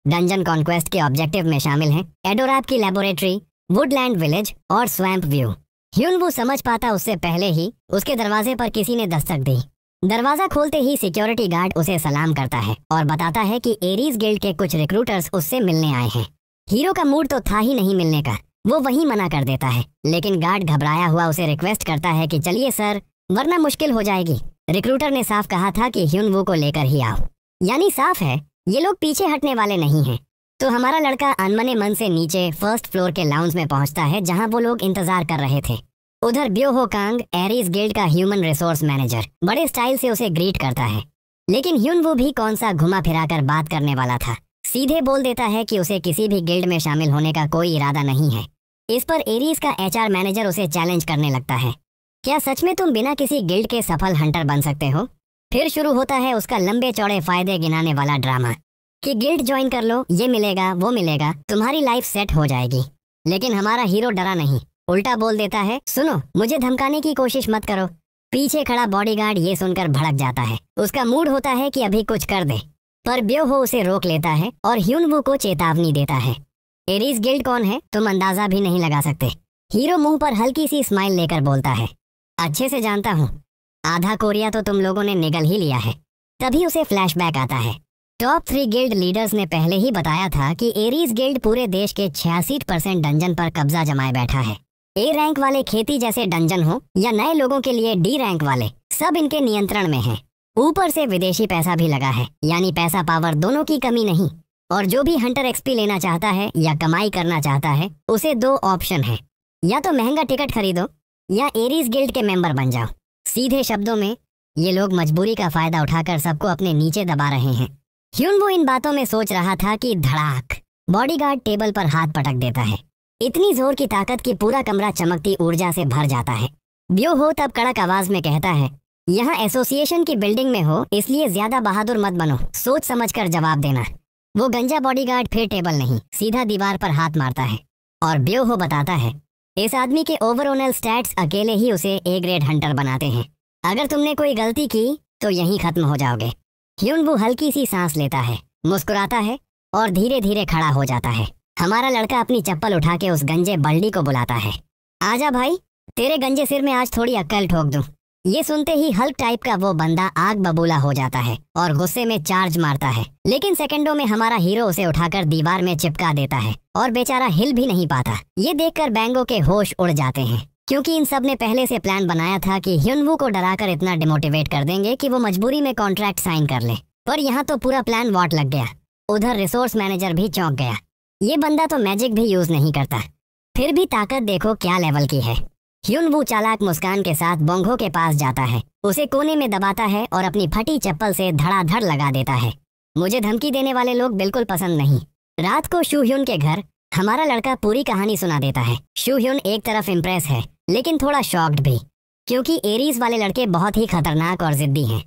डंजन कॉन्क्वेस्ट के ऑब्जेक्टिव में शामिल हैं एडोराप की लेबोरेटरी, वुडलैंड विलेज और स्वैम्प व्यू। ह्यूनवू समझ पाता उससे पहले ही उसके दरवाजे पर किसी ने दस्तक दी। दरवाजा खोलते ही सिक्योरिटी गार्ड उसे सलाम करता है और बताता है कि एरीज गिल्ड के कुछ रिक्रूटर्स उससे मिलने आए हैं। हीरो का मूड तो था ही नहीं मिलने का, वो वहीं मना कर देता है। लेकिन गार्ड घबराया हुआ उसे रिक्वेस्ट करता है कि चलिए सर, वरना मुश्किल हो जाएगी। रिक्रूटर ने साफ कहा था कि ह्यूनवू को लेकर ही आओ। यानी साफ है ये लोग पीछे हटने वाले नहीं हैं। तो हमारा लड़का अनमने मन से नीचे फर्स्ट फ्लोर के लाउंज में पहुंचता है, जहां वो लोग इंतजार कर रहे थे। उधर ब्यो हो कांग, एरीज गिल्ड का ह्यूमन रिसोर्स मैनेजर, बड़े स्टाइल से उसे ग्रीट करता है। लेकिन ह्यूनवू भी कौन सा घुमा फिरा कर बात करने वाला था, सीधे बोल देता है कि उसे किसी भी गिल्ड में शामिल होने का कोई इरादा नहीं है। इस पर एरीज का HR मैनेजर उसे चैलेंज करने लगता है, क्या सच में तुम बिना किसी गिल्ड के सफल हंटर बन सकते हो? फिर शुरू होता है उसका लंबे चौड़े फायदे गिनाने वाला ड्रामा कि गिल्ड ज्वाइन कर लो, ये मिलेगा वो मिलेगा, तुम्हारी लाइफ सेट हो जाएगी। लेकिन हमारा हीरो डरा नहीं, उल्टा बोल देता है, सुनो मुझे धमकाने की कोशिश मत करो। पीछे खड़ा बॉडीगार्ड ये सुनकर भड़क जाता है। उसका मूड होता है कि अभी कुछ कर दे, पर ब्यो हो उसे रोक लेता है और ह्यूनवू को चेतावनी देता है। एरीज गिल्ड कौन है तुम अंदाजा भी नहीं लगा सकते। हीरो मुंह पर हल्की सी स्माइल लेकर बोलता है, अच्छे से जानता हूँ, आधा कोरिया तो तुम लोगों ने निगल ही लिया है। तभी उसे फ्लैशबैक आता है। टॉप 3 गिल्ड लीडर्स ने पहले ही बताया था कि एरीज गिल्ड पूरे देश के 86% डंजन पर कब्जा जमाए बैठा है। A रैंक वाले खेती जैसे डंजन हो या नए लोगों के लिए D रैंक वाले, सब इनके नियंत्रण में हैं। ऊपर से विदेशी पैसा भी लगा है, यानी पैसा पावर दोनों की कमी नहीं। और जो भी हंटर XP लेना चाहता है या कमाई करना चाहता है, उसे 2 ऑप्शन है, या तो महंगा टिकट खरीदो या एरीज गिल्ड के मेंबर बन जाओ। सीधे शब्दों में ये लोग मजबूरी का फायदा उठाकर सबको अपने नीचे दबा रहे हैं। ह्यूनवू इन बातों में सोच रहा था कि धड़ाक बॉडीगार्ड टेबल पर हाथ पटक देता है। इतनी जोर की ताकत कि पूरा कमरा चमकती ऊर्जा से भर जाता है। ब्यो हो तब कड़क आवाज में कहता है, यहाँ एसोसिएशन की बिल्डिंग में हो, इसलिए ज्यादा बहादुर मत बनो, सोच समझकर जवाब देना। वो गंजा बॉडीगार्ड फिर टेबल नहीं, सीधा दीवार पर हाथ मारता है और ब्यो हो बताता है, इस आदमी के ओवरऑल स्टैट्स अकेले ही उसे A ग्रेड हंटर बनाते हैं। अगर तुमने कोई गलती की तो यहीं खत्म हो जाओगे। ह्यूनवू हल्की सी सांस लेता है, मुस्कुराता है और धीरे धीरे खड़ा हो जाता है। हमारा लड़का अपनी चप्पल उठा के उस गंजे बल्डी को बुलाता है, आजा भाई, तेरे गंजे सिर में आज थोड़ी अक्ल ठोक दूं। ये सुनते ही हल्क टाइप का वो बंदा आग बबूला हो जाता है और गुस्से में चार्ज मारता है। लेकिन सेकंडों में हमारा हीरो उसे उठाकर दीवार में चिपका देता है और बेचारा हिल भी नहीं पाता। ये देखकर बैंगो के होश उड़ जाते हैं, क्योंकि इन सब ने पहले से प्लान बनाया था कि ह्युनवू को डराकर इतना डिमोटिवेट कर देंगे कि वो मजबूरी में कॉन्ट्रैक्ट साइन कर ले। पर यहाँ तो पूरा प्लान वॉट लग गया। उधर रिसोर्स मैनेजर भी चौंक गया। ये बंदा तो मैजिक भी यूज नहीं करता, फिर भी ताकत देखो क्या लेवल की है। ह्युनवू चालाक मुस्कान के साथ बोंगो के पास जाता है, उसे कोने में दबाता है और अपनी फटी चप्पल से धड़ाधड़ लगा देता है। मुझे धमकी देने वाले लोग बिल्कुल पसंद नहीं। रात को शूह्युन के घर हमारा लड़का पूरी कहानी सुना देता है। शूह्युन एक तरफ इम्प्रेस है लेकिन थोड़ा शॉक्ड भी, क्योंकि एरीज वाले लड़के बहुत ही खतरनाक और जिद्दी हैं।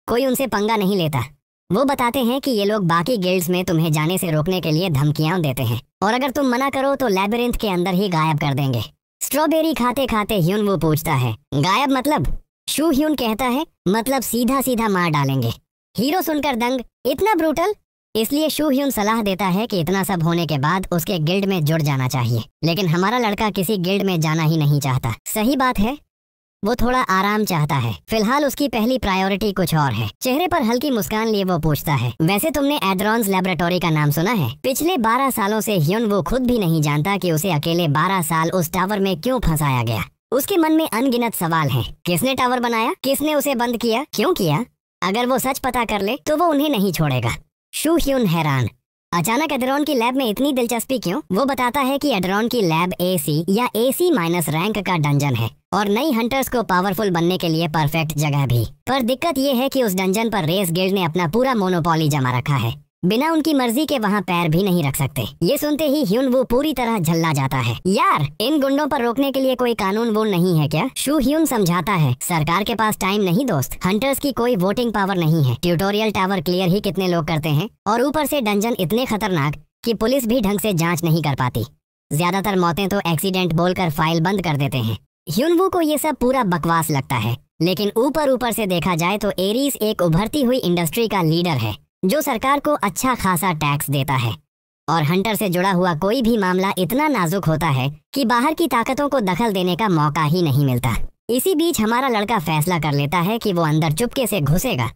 कोई उनसे पंगा नहीं लेता। वो बताते हैं कि ये लोग बाकी गिल्ड्स में तुम्हें जाने से रोकने के लिए धमकियां देते हैं और अगर तुम मना करो तो लैबिरिंथ के अंदर ही गायब कर देंगे। स्ट्रॉबेरी खाते खाते ह्युनवू पूछता है, गायब मतलब? शूह्युन कहता है, मतलब सीधा सीधा मार डालेंगे। हीरो सुनकर दंग, इतना ब्रूटल? इसलिए शूह्युन सलाह देता है कि इतना सब होने के बाद उसके गिल्ड में जुड़ जाना चाहिए, लेकिन हमारा लड़का किसी गिल्ड में जाना ही नहीं चाहता। सही बात है, वो थोड़ा आराम चाहता है। फिलहाल उसकी पहली प्रायोरिटी कुछ और है। चेहरे पर हल्की मुस्कान लिए वो पूछता है, वैसे तुमने एड्रॉन्स लैबोरेटरी का नाम सुना है? पिछले 12 सालों से ह्युनवू खुद भी नहीं जानता कि उसे अकेले 12 साल उस टावर में क्यों फंसाया गया। उसके मन में अनगिनत सवाल हैं। किसने टावर बनाया? किसने उसे बंद किया? क्यों किया? अगर वो सच पता कर ले तो वो उन्हें नहीं छोड़ेगा। शूह्युन हैरान, अचानक एड्रॉन की लैब में इतनी दिलचस्पी क्यों? वो बताता है कि एड्रॉन की लैब AC या AC- रैंक का डंजन है और नई हंटर्स को पावरफुल बनने के लिए परफेक्ट जगह भी। पर दिक्कत ये है कि उस डंजन पर रेस गिल्ड ने अपना पूरा मोनोपोली जमा रखा है। बिना उनकी मर्जी के वहाँ पैर भी नहीं रख सकते। ये सुनते ही ह्युनवू पूरी तरह झल्ला जाता है। यार, इन गुंडों पर रोकने के लिए कोई कानून वो नहीं है क्या? शूह्युन समझाता है, सरकार के पास टाइम नहीं दोस्त। हंटर्स की कोई वोटिंग पावर नहीं है। ट्यूटोरियल टावर क्लियर ही कितने लोग करते हैं और ऊपर से डंजन इतने खतरनाक कि पुलिस भी ढंग से जांच नहीं कर पाती। ज्यादातर मौतें तो एक्सीडेंट बोलकर फाइल बंद कर देते हैं। ह्युनवू को ये सब पूरा बकवास लगता है, लेकिन ऊपर से देखा जाए तो एरीज एक उभरती हुई इंडस्ट्री का लीडर है जो सरकार को अच्छा खासा टैक्स देता है और हंटर से जुड़ा हुआ कोई भी मामला इतना नाजुक होता है कि बाहर की ताकतों को दखल देने का मौका ही नहीं मिलता। इसी बीच हमारा लड़का फैसला कर लेता है कि वो अंदर चुपके से घुसेगा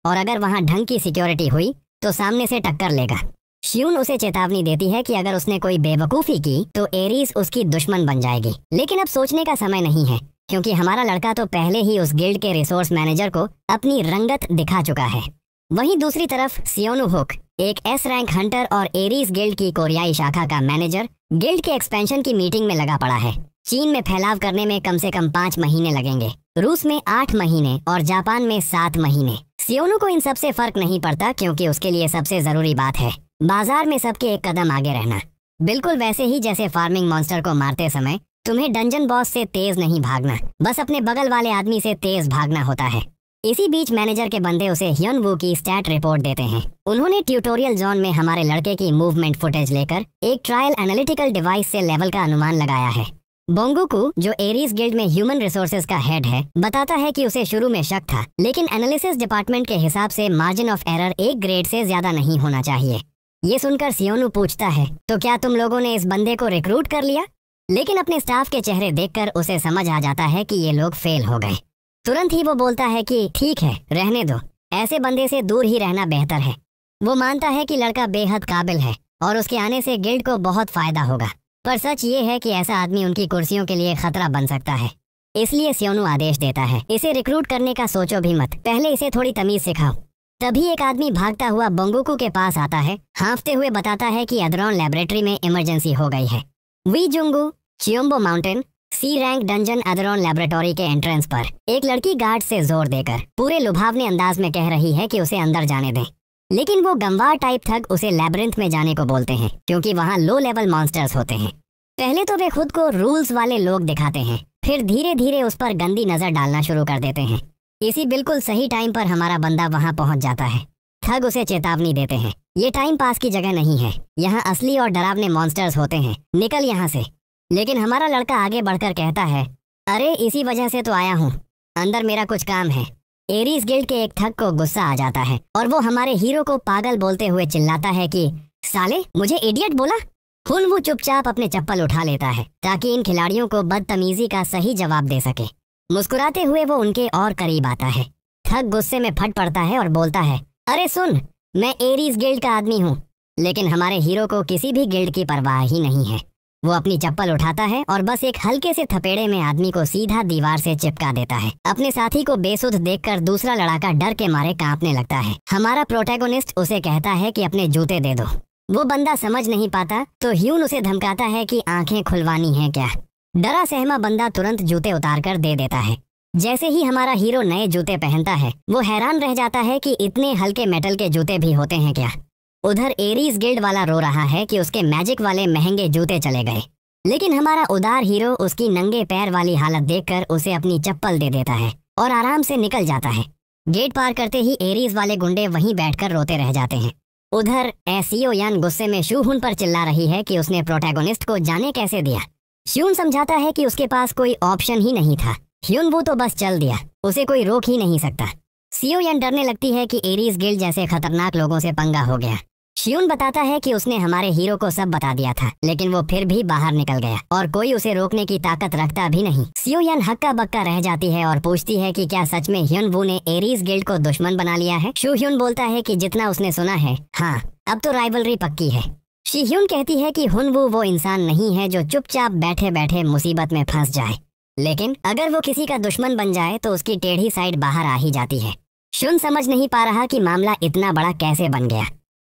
और अगर वहाँ ढंग की सिक्योरिटी हुई तो सामने से टक्कर लेगा। श्यून उसे चेतावनी देती है कि अगर उसने कोई बेवकूफ़ी की तो एरीज उसकी दुश्मन बन जाएगी। लेकिन अब सोचने का समय नहीं है, क्योंकि हमारा लड़का तो पहले ही उस गिल्ड के रिसोर्स मैनेजर को अपनी रंगत दिखा चुका है। वहीं दूसरी तरफ सियोनु हुक, एक S रैंक हंटर और एरीज गिल्ड की कोरियाई शाखा का मैनेजर, गिल्ड के एक्सपेंशन की मीटिंग में लगा पड़ा है। चीन में फैलाव करने में कम से कम 5 महीने लगेंगे, रूस में 8 महीने और जापान में 7 महीने। सियोनु को इन सबसे फर्क नहीं पड़ता, क्योंकि उसके लिए सबसे जरूरी बात है बाजार में सबके एक कदम आगे रहना। बिल्कुल वैसे ही जैसे फार्मिंग मॉन्स्टर को मारते समय तुम्हें डंजन बॉस से तेज नहीं भागना, बस अपने बगल वाले आदमी से तेज भागना होता है। इसी बीच मैनेजर के बंदे उसे ह्युनवू की स्टैट रिपोर्ट देते हैं। उन्होंने ट्यूटोरियल जोन में हमारे लड़के की मूवमेंट फुटेज लेकर एक ट्रायल एनालिटिकल डिवाइस से लेवल का अनुमान लगाया है। बोंगुकू, जो एरीज गिल्ड में ह्यूमन रिसोर्सेज का हेड है, बताता है कि उसे शुरू में शक था, लेकिन एनालिसिस डिपार्टमेंट के हिसाब से मार्जिन ऑफ एरर 1 ग्रेड से ज्यादा नहीं होना चाहिए। ये सुनकर सियोनु पूछता है, तो क्या तुम लोगों ने इस बंदे को रिक्रूट कर लिया? लेकिन अपने स्टाफ के चेहरे देखकर उसे समझ आ जाता है कि ये लोग फेल हो गए। तुरंत ही वो बोलता है कि ठीक है, रहने दो, ऐसे बंदे से दूर ही रहना बेहतर है। वो मानता है कि लड़का बेहद काबिल है और उसके आने से गिल्ड को बहुत फायदा होगा, पर सच ये है कि ऐसा आदमी उनकी कुर्सियों के लिए खतरा बन सकता है। इसलिए सियोनु आदेश देता है, इसे रिक्रूट करने का सोचो भी मत, पहले इसे थोड़ी तमीज सिखाओ। तभी एक आदमी भागता हुआ बोंगुकू के पास आता है, हाँफते हुए बताता है कि एड्रॉन लैबोरेटरी में इमरजेंसी हो गई है। वी जुंगू, चियोम्बो माउंटेन, C रैंक डंजन एड्रॉन लैबोरेटरी के एंट्रेंस पर एक लड़की गार्ड से जोर देकर पूरे लुभावने अंदाज में कह रही है कि उसे अंदर जाने दें, लेकिन वो गंवार टाइप ठग उसे लैबिरिंथ में जाने को बोलते हैं, क्योंकि वहाँ लो लेवल मॉन्स्टर्स होते हैं। पहले तो वे खुद को रूल्स वाले लोग दिखाते हैं, फिर धीरे धीरे उस पर गंदी नजर डालना शुरू कर देते हैं। इसी बिल्कुल सही टाइम पर हमारा बंदा वहाँ पहुँच जाता है। ठग उसे चेतावनी देते हैं, ये टाइम पास की जगह नहीं है, यहाँ असली और डरावने मॉन्स्टर्स होते हैं, निकल यहाँ से। लेकिन हमारा लड़का आगे बढ़कर कहता है, अरे इसी वजह से तो आया हूँ, अंदर मेरा कुछ काम है। एरीज गिल्ड के एक ठग को गुस्सा आ जाता है और वो हमारे हीरो को पागल बोलते हुए चिल्लाता है कि साले, मुझे इडियट बोला। वो चुपचाप अपने चप्पल उठा लेता है ताकि इन खिलाड़ियों को बदतमीजी का सही जवाब दे सके। मुस्कुराते हुए वो उनके और करीब आता है। ठग गुस्से में फट पड़ता है और बोलता है, अरे सुन, मैं एरीज गिल्ड का आदमी हूँ। लेकिन हमारे हीरो को किसी भी गिल्ड की परवाह ही नहीं है। वो अपनी चप्पल उठाता है और बस एक हल्के से थपेड़े में आदमी को सीधा दीवार से चिपका देता है। अपने साथी को बेसुध देखकर दूसरा लड़ाका डर के मारे कांपने लगता है। हमारा प्रोटैगोनिस्ट उसे कहता है कि अपने जूते दे दो। वो बंदा समझ नहीं पाता तो ह्यून उसे धमकाता है कि आंखें खुलवानी है क्या। डरा सहमा बंदा तुरंत जूते उतार कर दे देता है। जैसे ही हमारा हीरो नए जूते पहनता है वो हैरान रह जाता है कि इतने हल्के मेटल के जूते भी होते हैं क्या। उधर एरीज गिल्ड वाला रो रहा है कि उसके मैजिक वाले महंगे जूते चले गए, लेकिन हमारा उदार हीरो उसकी नंगे पैर वाली हालत देखकर उसे अपनी चप्पल दे देता है और आराम से निकल जाता है। गेट पार करते ही एरीज वाले गुंडे वहीं बैठकर रोते रह जाते हैं। उधर एसियो यान गुस्से में शूहुन पर चिल्ला रही है कि उसने प्रोटैगोनिस्ट को जाने कैसे दिया। श्यून समझाता है कि उसके पास कोई ऑप्शन ही नहीं था। ह्यून वो तो बस चल दिया, उसे कोई रोक ही नहीं सकता। सियो यान डरने लगती है कि एरीज गिल्ड जैसे खतरनाक लोगों से पंगा हो गया। श्यून बताता है कि उसने हमारे हीरो को सब बता दिया था, लेकिन वो फिर भी बाहर निकल गया और कोई उसे रोकने की ताकत रखता भी नहीं। सियो यान हक्का बक्का रह जाती है और पूछती है कि क्या सच में ह्यून वू ने एरीज गिल्ड को दुश्मन बना लिया है। शू ह्यून बोलता है कि जितना उसने सुना है, हाँ, अब तो राइवलरी पक्की है। शी ह्यून कहती है कि हुन वू वो इंसान नहीं है जो चुपचाप बैठे बैठे मुसीबत में फंस जाए, लेकिन अगर वो किसी का दुश्मन बन जाए तो उसकी टेढ़ी साइड बाहर आ ही जाती है। शुन समझ नहीं पा रहा कि मामला इतना बड़ा कैसे बन गया,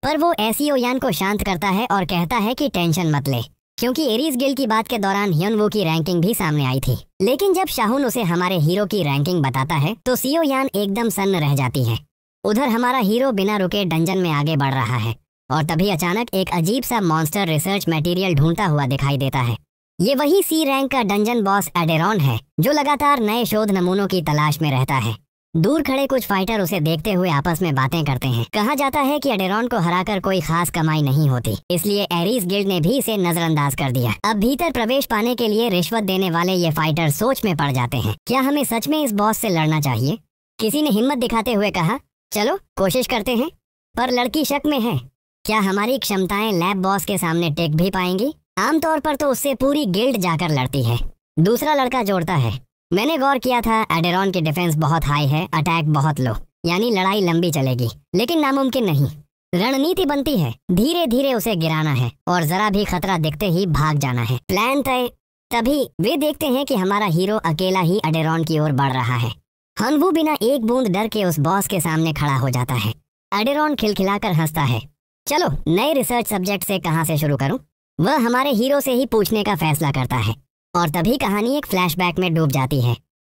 पर वो एसियो यान को शांत करता है और कहता है कि टेंशन मत ले, क्योंकि एरीज गिल्ड की बात के दौरान ह्यून वू की रैंकिंग भी सामने आई थी। लेकिन जब शाहुन उसे हमारे हीरो की रैंकिंग बताता है तो सियो यान एकदम सन्न रह जाती है। उधर हमारा हीरो बिना रुके डंजन में आगे बढ़ रहा है और तभी अचानक एक अजीब सा मॉन्स्टर रिसर्च मटेरियल ढूंढता हुआ दिखाई देता है। ये वही सी रैंक का डंजन बॉस एडेरॉन है जो लगातार नए शोध नमूनों की तलाश में रहता है। दूर खड़े कुछ फाइटर उसे देखते हुए आपस में बातें करते हैं। कहा जाता है कि एडेरॉन को हराकर कोई खास कमाई नहीं होती, इसलिए एरीज गिल्ड ने भी इसे नजरअंदाज कर दिया। अब भीतर प्रवेश पाने के लिए रिश्वत देने वाले ये फाइटर सोच में पड़ जाते हैं, क्या हमें सच में इस बॉस से लड़ना चाहिए। किसी ने हिम्मत दिखाते हुए कहा, चलो कोशिश करते हैं, पर लड़की शक में है, क्या हमारी क्षमताएं लैब बॉस के सामने टिक भी पाएंगी। आमतौर पर तो उससे पूरी गिल्ड जाकर लड़ती है। दूसरा लड़का जोड़ता है, मैंने गौर किया था एडेरॉन की डिफेंस बहुत हाई है, अटैक बहुत लो, यानी लड़ाई लंबी चलेगी, लेकिन नामुमकिन नहीं। रणनीति बनती है, धीरे धीरे उसे गिराना है और जरा भी खतरा दिखते ही भाग जाना है। प्लान तय। तभी वे देखते हैं कि हमारा हीरो अकेला ही एडेरॉन की ओर बढ़ रहा है। हनवू बिना एक बूंद डर के उस बॉस के सामने खड़ा हो जाता है। एडेरॉन खिलखिलाकर हंसता है, चलो नए रिसर्च सब्जेक्ट से कहाँ से शुरू करूं। वह हमारे हीरो से ही पूछने का फैसला करता है और तभी कहानी एक फ्लैशबैक में डूब जाती है।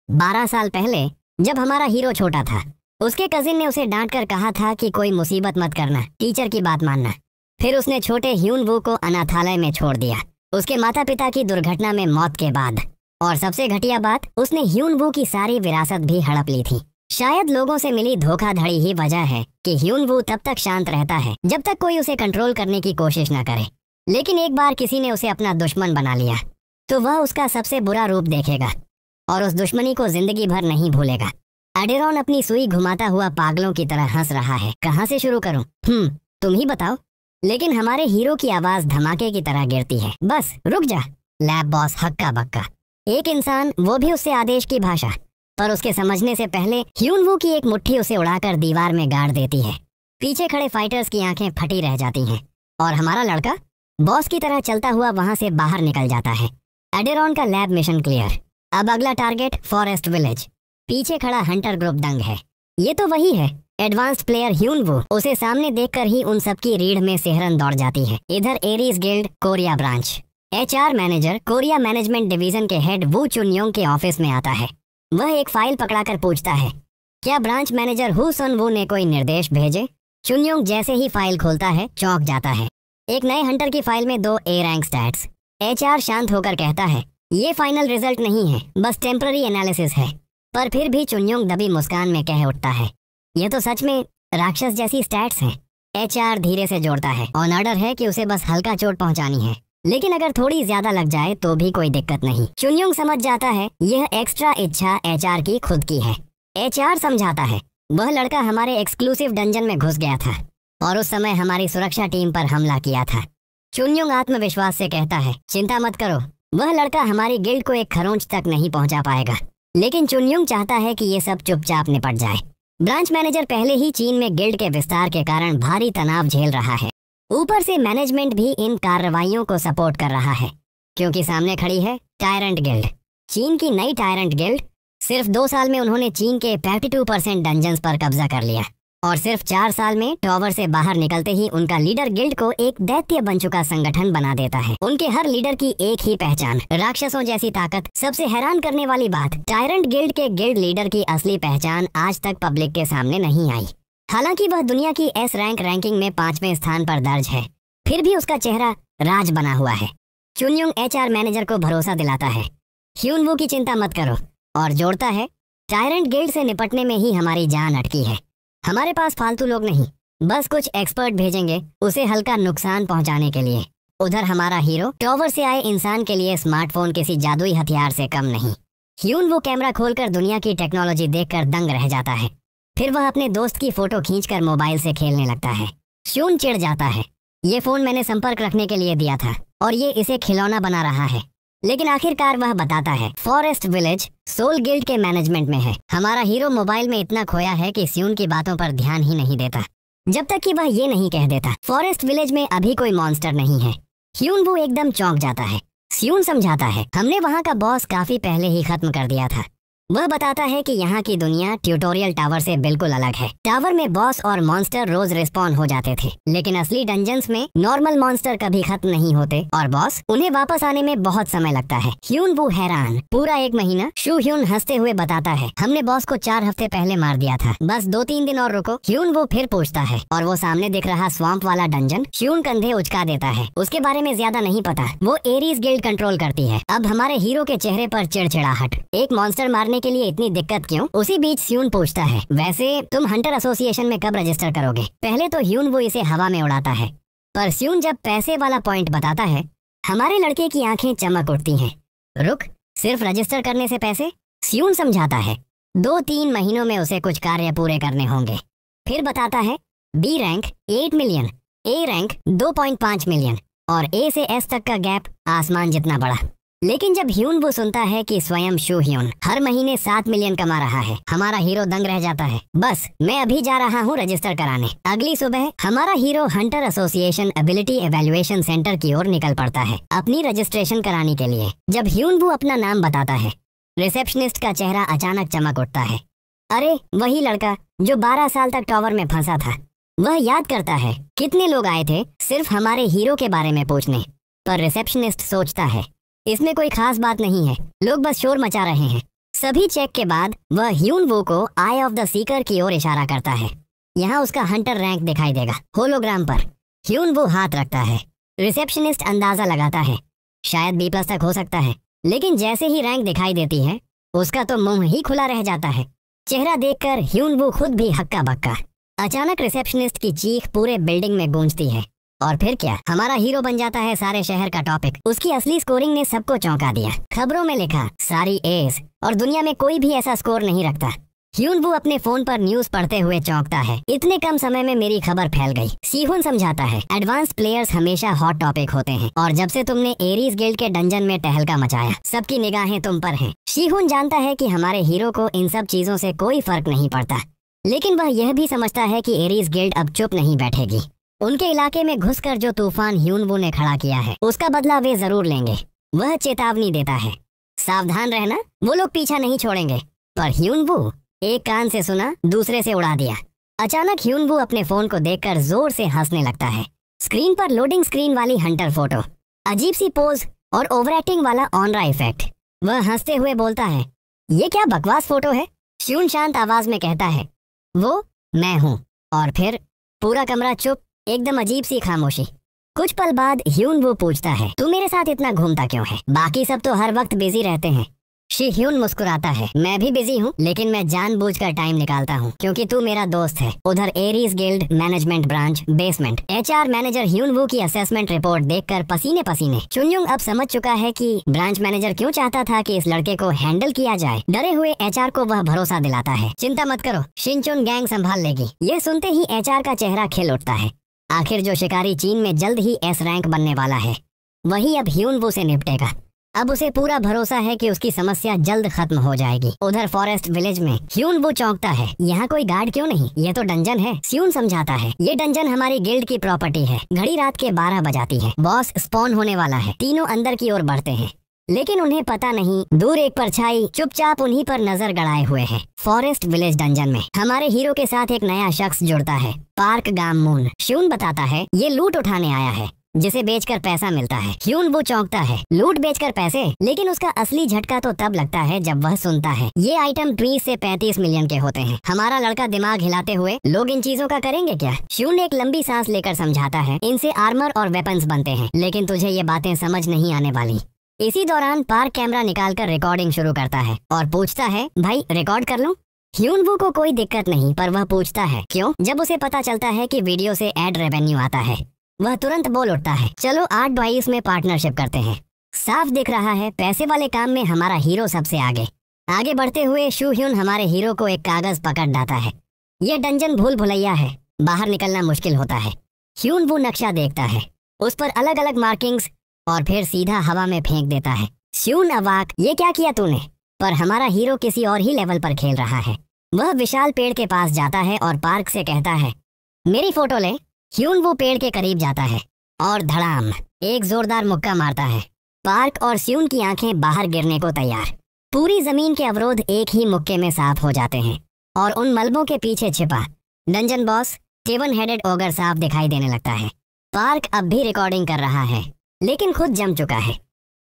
12 साल पहले जब हमारा हीरो छोटा था, उसके कजिन ने उसे डांट कर कहा था कि कोई मुसीबत मत करना, टीचर की बात मानना। फिर उसने छोटे ह्यून वू को अनाथालय में छोड़ दिया, उसके माता पिता की दुर्घटना में मौत के बाद। और सबसे घटिया बात, उसने ह्यून वू की सारी विरासत भी हड़प ली थी। शायद लोगों से मिली धोखाधड़ी ही वजह है कि ह्यून वू तब तक शांत रहता है जब तक कोई उसे कंट्रोल करने की कोशिश न करे। लेकिन एक बार किसी ने उसे अपना दुश्मन बना लिया तो वह उसका सबसे बुरा रूप देखेगा और उस दुश्मनी को जिंदगी भर नहीं भूलेगा। एडेरॉन अपनी सुई घुमाता हुआ पागलों की तरह हंस रहा है। कहाँ से शुरू करूं? तुम ही बताओ। लेकिन हमारे हीरो की आवाज धमाके की तरह गिरती है, बस रुक जा। लैब बॉस हक्का बक्का, एक इंसान, वो भी उससे आदेश की भाषा। पर उसके समझने से पहले ह्यून वू की एक मुट्ठी उसे उड़ाकर दीवार में गाड़ देती है। पीछे खड़े फाइटर्स की आंखें फटी रह जाती हैं और हमारा लड़का बॉस की तरह चलता हुआ वहां से बाहर निकल जाता है। एडेरॉन का लैब मिशन क्लियर। अब अगला टारगेट फॉरेस्ट विलेज। पीछे खड़ा हंटर ग्रुप दंग है। ये तो वही है, एडवांस्ड प्लेयर ह्यून वू। उसे सामने देखकर ही उन सबकी रीढ़ में सिहरन दौड़ जाती है। इधर Aries guild Korea branch. HR manager Korea management division के हेड वू चुनयोंग के ऑफिस में आता है। वह एक फाइल पकड़ाकर पूछता है, क्या ब्रांच मैनेजर हु सुन वू ने कोई निर्देश भेजे। चुनयोंग जैसे ही फाइल खोलता है चौंक जाता है। एक नए हंटर की फाइल में 2 A रैंक स्टैट्स। HR शांत होकर कहता है, ये फाइनल रिजल्ट नहीं है, बस टेम्पररी एनालिसिस है। पर फिर भी चुनयोंग दबी मुस्कान में कह उठता है, ये तो सच में राक्षस जैसी स्टैट्स हैं। HR धीरे से जोड़ता है, ऑन ऑर्डर है कि उसे बस हल्का चोट पहुंचानी है, लेकिन अगर थोड़ी ज्यादा लग जाए तो भी कोई दिक्कत नहीं। चुनयोंग समझ जाता है यह एक्स्ट्रा इच्छा HR की खुद की है। HR समझाता है, वह लड़का हमारे एक्सक्लूसिव डंजन में घुस गया था और उस समय हमारी सुरक्षा टीम पर हमला किया था। चुनयोंग आत्मविश्वास से कहता है, चिंता मत करो, वह लड़का हमारी गिल्ड को एक खरोंच तक नहीं पहुंचा पाएगा। लेकिन चुनयोंग चाहता है कि ये सब चुपचाप निपट जाए। ब्रांच मैनेजर पहले ही चीन में गिल्ड के विस्तार के कारण भारी तनाव झेल रहा है, ऊपर से मैनेजमेंट भी इन कार्रवाइयों को सपोर्ट कर रहा है। क्योंकि सामने खड़ी है टायरेंट गिल्ड, चीन की नई टायरेंट गिल्ड। सिर्फ 2 साल में उन्होंने चीन के 52% डंजन्स पर कब्जा कर लिया और सिर्फ 4 साल में टॉवर से बाहर निकलते ही उनका लीडर गिल्ड को एक दैत्य बन चुका संगठन बना देता है। उनके हर लीडर की एक ही पहचान, राक्षसों जैसी ताकत। सबसे हैरान करने वाली बात, टायरेंट गिल्ड के गिल्ड लीडर की असली पहचान आज तक पब्लिक के सामने नहीं आई। हालांकि वह दुनिया की एस रैंक रैंकिंग में 5वें स्थान पर दर्ज है, फिर भी उसका चेहरा राज बना हुआ है। चुनयुंग HR मैनेजर को भरोसा दिलाता है, ह्यून वू की चिंता मत करो, और जोड़ता है, टायरेंट गिल्ड से निपटने में ही हमारी जान अटकी है। हमारे पास फालतू लोग नहीं, बस कुछ एक्सपर्ट भेजेंगे उसे हल्का नुकसान पहुंचाने के लिए। उधर हमारा हीरो टॉवर से आए इंसान के लिए स्मार्टफोन किसी जादुई हथियार से कम नहीं। ह्यून वो कैमरा खोलकर दुनिया की टेक्नोलॉजी देखकर दंग रह जाता है। फिर वह अपने दोस्त की फोटो खींचकर मोबाइल से खेलने लगता है। ह्यून चिढ़ जाता है, ये फोन मैंने संपर्क रखने के लिए दिया था और ये इसे खिलौना बना रहा है। लेकिन आखिरकार वह बताता है, फॉरेस्ट विलेज सोल गिल्ड के मैनेजमेंट में है। हमारा हीरो मोबाइल में इतना खोया है कि स्यून की बातों पर ध्यान ही नहीं देता, जब तक कि वह ये नहीं कह देता, फॉरेस्ट विलेज में अभी कोई मॉन्स्टर नहीं है। ह्यून वो एकदम चौंक जाता है। स्यून समझाता है, हमने वहाँ का बॉस काफी पहले ही खत्म कर दिया था। वह बताता है कि यहाँ की दुनिया ट्यूटोरियल टावर से बिल्कुल अलग है। टावर में बॉस और मॉन्स्टर रोज रिस्पॉन हो जाते थे, लेकिन असली डंजन्स में नॉर्मल मॉन्स्टर कभी खत्म नहीं होते और बॉस उन्हें वापस आने में बहुत समय लगता है। ह्यून वो हैरान, पूरा 1 महीना? शू ह्यून हंसते हुए बताता है, हमने बॉस को 4 हफ्ते पहले मार दिया था, बस 2-3 दिन और रुको। ह्यून वो फिर पूछता है, और वो सामने दिख रहा स्वैम्प वाला डंजन? ह्यून कंधे उचका देता है, उसके बारे में ज्यादा नहीं पता, वो एरीज गिल्ड कंट्रोल करती है। अब हमारे हीरो के चेहरे पर चिड़चिड़ाहट, एक मॉन्स्टर मारने के लिए इतनी दिक्कत क्यों? उसी बीच ह्यून पूछता है, वैसे तुम हंटर एसोसिएशन में कब रजिस्टर करोगे? पहले तो ह्यून वो इसे हवा में उड़ाता है, पर ह्यून जब पैसे वाला पॉइंट बताता है, हमारे लड़के की आंखें चमक उठती हैं। रुक, सिर्फ रजिस्टर करने से पैसे? ह्यून समझाता है, 2-3 महीनों में उसे कुछ कार्य पूरे करने होंगे। फिर बताता है, B rank 8 million, A rank 2.5 million और ए से एस तक का गैप आसमान जितना बड़ा। लेकिन जब ह्यून वो सुनता है कि स्वयं शू ह्यून हर महीने 7 मिलियन कमा रहा है, हमारा हीरो दंग रह जाता है। बस मैं अभी जा रहा हूँ रजिस्टर कराने। अगली सुबह हमारा hero Hunter association ability evaluation centre की ओर निकल पड़ता है अपनी रजिस्ट्रेशन कराने के लिए। जब ह्यून वो अपना नाम बताता है, रिसेप्शनिस्ट का चेहरा अचानक चमक उठता है। अरे वही लड़का जो 12 साल तक टॉवर में फंसा था। वह याद करता है कितने लोग आए थे सिर्फ हमारे हीरो के बारे में पूछने, पर रिसेप्शनिस्ट सोचता है इसमें कोई खास बात नहीं है, लोग बस शोर मचा रहे हैं। सभी चेक के बाद वह ह्यून वो को आई ऑफ द सीकर की ओर इशारा करता है। यहाँ उसका हंटर रैंक दिखाई देगा होलोग्राम पर। ह्यून वो हाथ रखता है। रिसेप्शनिस्ट अंदाजा लगाता है शायद B+ तक हो सकता है, लेकिन जैसे ही रैंक दिखाई देती है उसका तो मुंह ही खुला रह जाता है। चेहरा देखकर ह्यून वो खुद भी हक्का बक्का। अचानक रिसेप्शनिस्ट की चीख पूरे बिल्डिंग में गूंजती है और फिर क्या, हमारा हीरो बन जाता है सारे शहर का टॉपिक। उसकी असली स्कोरिंग ने सबको चौंका दिया। खबरों में लिखा सारी एस, और दुनिया में कोई भी ऐसा स्कोर नहीं रखता। ह्यून वो अपने फोन पर न्यूज पढ़ते हुए चौंकता है, इतने कम समय में मेरी खबर फैल गई। सीहुन समझाता है, एडवांस प्लेयर्स हमेशा हॉट टॉपिक होते हैं और जब से तुमने एरीज गिल्ड के डंजन में टहलका मचाया सबकी निगाहें तुम पर हैं। सीहुन जानता है कि हमारे हीरो को इन सब चीजों से कोई फर्क नहीं पड़ता, लेकिन वह यह भी समझता है कि एरीज गिल्ड अब चुप नहीं बैठेगी। उनके इलाके में घुसकर जो तूफान ह्यून वो ने खड़ा किया है उसका बदला वे जरूर लेंगे। वह चेतावनी देता है, सावधान रहना, वो लोग पीछा नहीं छोड़ेंगे। पर ह्यून वो एक कान से सुना दूसरे से उड़ा दिया। अचानक ह्यून वो अपने फोन को देखकर जोर से हंसने लगता है। स्क्रीन पर लोडिंग स्क्रीन वाली हंटर फोटो, अजीब सी पोज और ओवर एक्टिंग वाला ऑनरा इफेक्ट। वह हंसते हुए बोलता है, ये क्या बकवास फोटो है? ह्यून शांत आवाज में कहता है, वो मैं हूँ। और फिर पूरा कमरा चुप, एकदम अजीब सी खामोशी। कुछ पल बाद ह्यून वो पूछता है, तू मेरे साथ इतना घूमता क्यों है? बाकी सब तो हर वक्त बिजी रहते हैं। शी ह्यून मुस्कुराता है, मैं भी बिजी हूँ, लेकिन मैं जानबूझकर टाइम निकालता हूँ क्योंकि तू मेरा दोस्त है। उधर Aries guild management branch basement, HR manager Hyun वो की असेसमेंट रिपोर्ट देखकर पसीने पसीने। चुनयुंग अब समझ चुका है कि ब्रांच मैनेजर क्यों चाहता था कि इस लड़के को हैंडल किया जाए। डरे हुए HR को वह भरोसा दिलाता है, चिंता मत करो, शिनचुन गैंग संभाल लेगी। ये सुनते ही HR का चेहरा खिल उठता है। आखिर जो शिकारी चीन में जल्द ही S रैंक बनने वाला है वही अब ह्यून वो से निपटेगा। अब उसे पूरा भरोसा है कि उसकी समस्या जल्द खत्म हो जाएगी। उधर फॉरेस्ट विलेज में ह्यून वू चौंकता है, यहाँ कोई गार्ड क्यों नहीं, ये तो डंजन है। स्यून समझाता है, ये डंजन हमारी गिल्ड की प्रॉपर्टी है। घड़ी रात के 12 बजाती है, बॉस स्पॉन होने वाला है। तीनों अंदर की ओर बढ़ते हैं, लेकिन उन्हें पता नहीं दूर एक परछाई चुपचाप उन्हीं पर नजर गड़ाए हुए है। फॉरेस्ट विलेज डंजन में हमारे हीरो के साथ एक नया शख्स जुड़ता है, पार्क गामून। श्यून बताता है ये लूट उठाने आया है, जिसे बेचकर पैसा मिलता है। ह्यून वो चौंकता है, लूट बेचकर पैसे, लेकिन उसका असली झटका तो तब लगता है जब वह सुनता है ये आइटम 20 से 35 मिलियन के होते हैं। हमारा लड़का दिमाग हिलाते हुए, लोग इन चीजों का करेंगे क्या? ह्यून एक लंबी सांस लेकर समझाता है, इनसे आर्मर और वेपन्स बनते हैं, लेकिन तुझे ये बातें समझ नहीं आने वाली। इसी दौरान पार्क कैमरा निकालकर रिकॉर्डिंग शुरू करता है और पूछता है, भाई रिकॉर्ड कर लूं? ह्यून वू को कोई दिक्कत नहीं, पर वह पूछता है क्यों? जब उसे पता चलता है कि वीडियो से एड रेवेन्यू आता है, वह तुरंत बोल उठता है, चलो 8/22 में पार्टनरशिप करते हैं। साफ दिख रहा है पैसे वाले काम में हमारा हीरो सबसे आगे बढ़ते हुए शू ह्यून हमारे हीरो को एक कागज पकड़ डालता है। यह डंजन भूल भुलैया है, बाहर निकलना मुश्किल होता है। ह्यून वो नक्शा देखता है, उस पर अलग अलग मार्किंग्स, और फिर सीधा हवा में फेंक देता है। श्यून अवाक, ये क्या किया तूने? पर हमारा हीरो किसी और ही लेवल पर खेल रहा है। वह विशाल पेड़ के पास जाता है और पार्क से कहता है, मेरी फोटो ले। ह्यून वो पेड़ के करीब जाता है और धड़ाम एक जोरदार मुक्का मारता है। पार्क और स्यून की आंखें बाहर गिरने को तैयार। पूरी जमीन के अवरोध एक ही मुक्के में साफ हो जाते हैं और उन मलबों के पीछे छिपा डंजन बॉस टेवन हेडेड ओगर साफ दिखाई देने लगता है। पार्क अब भी रिकॉर्डिंग कर रहा है, लेकिन खुद जम चुका है।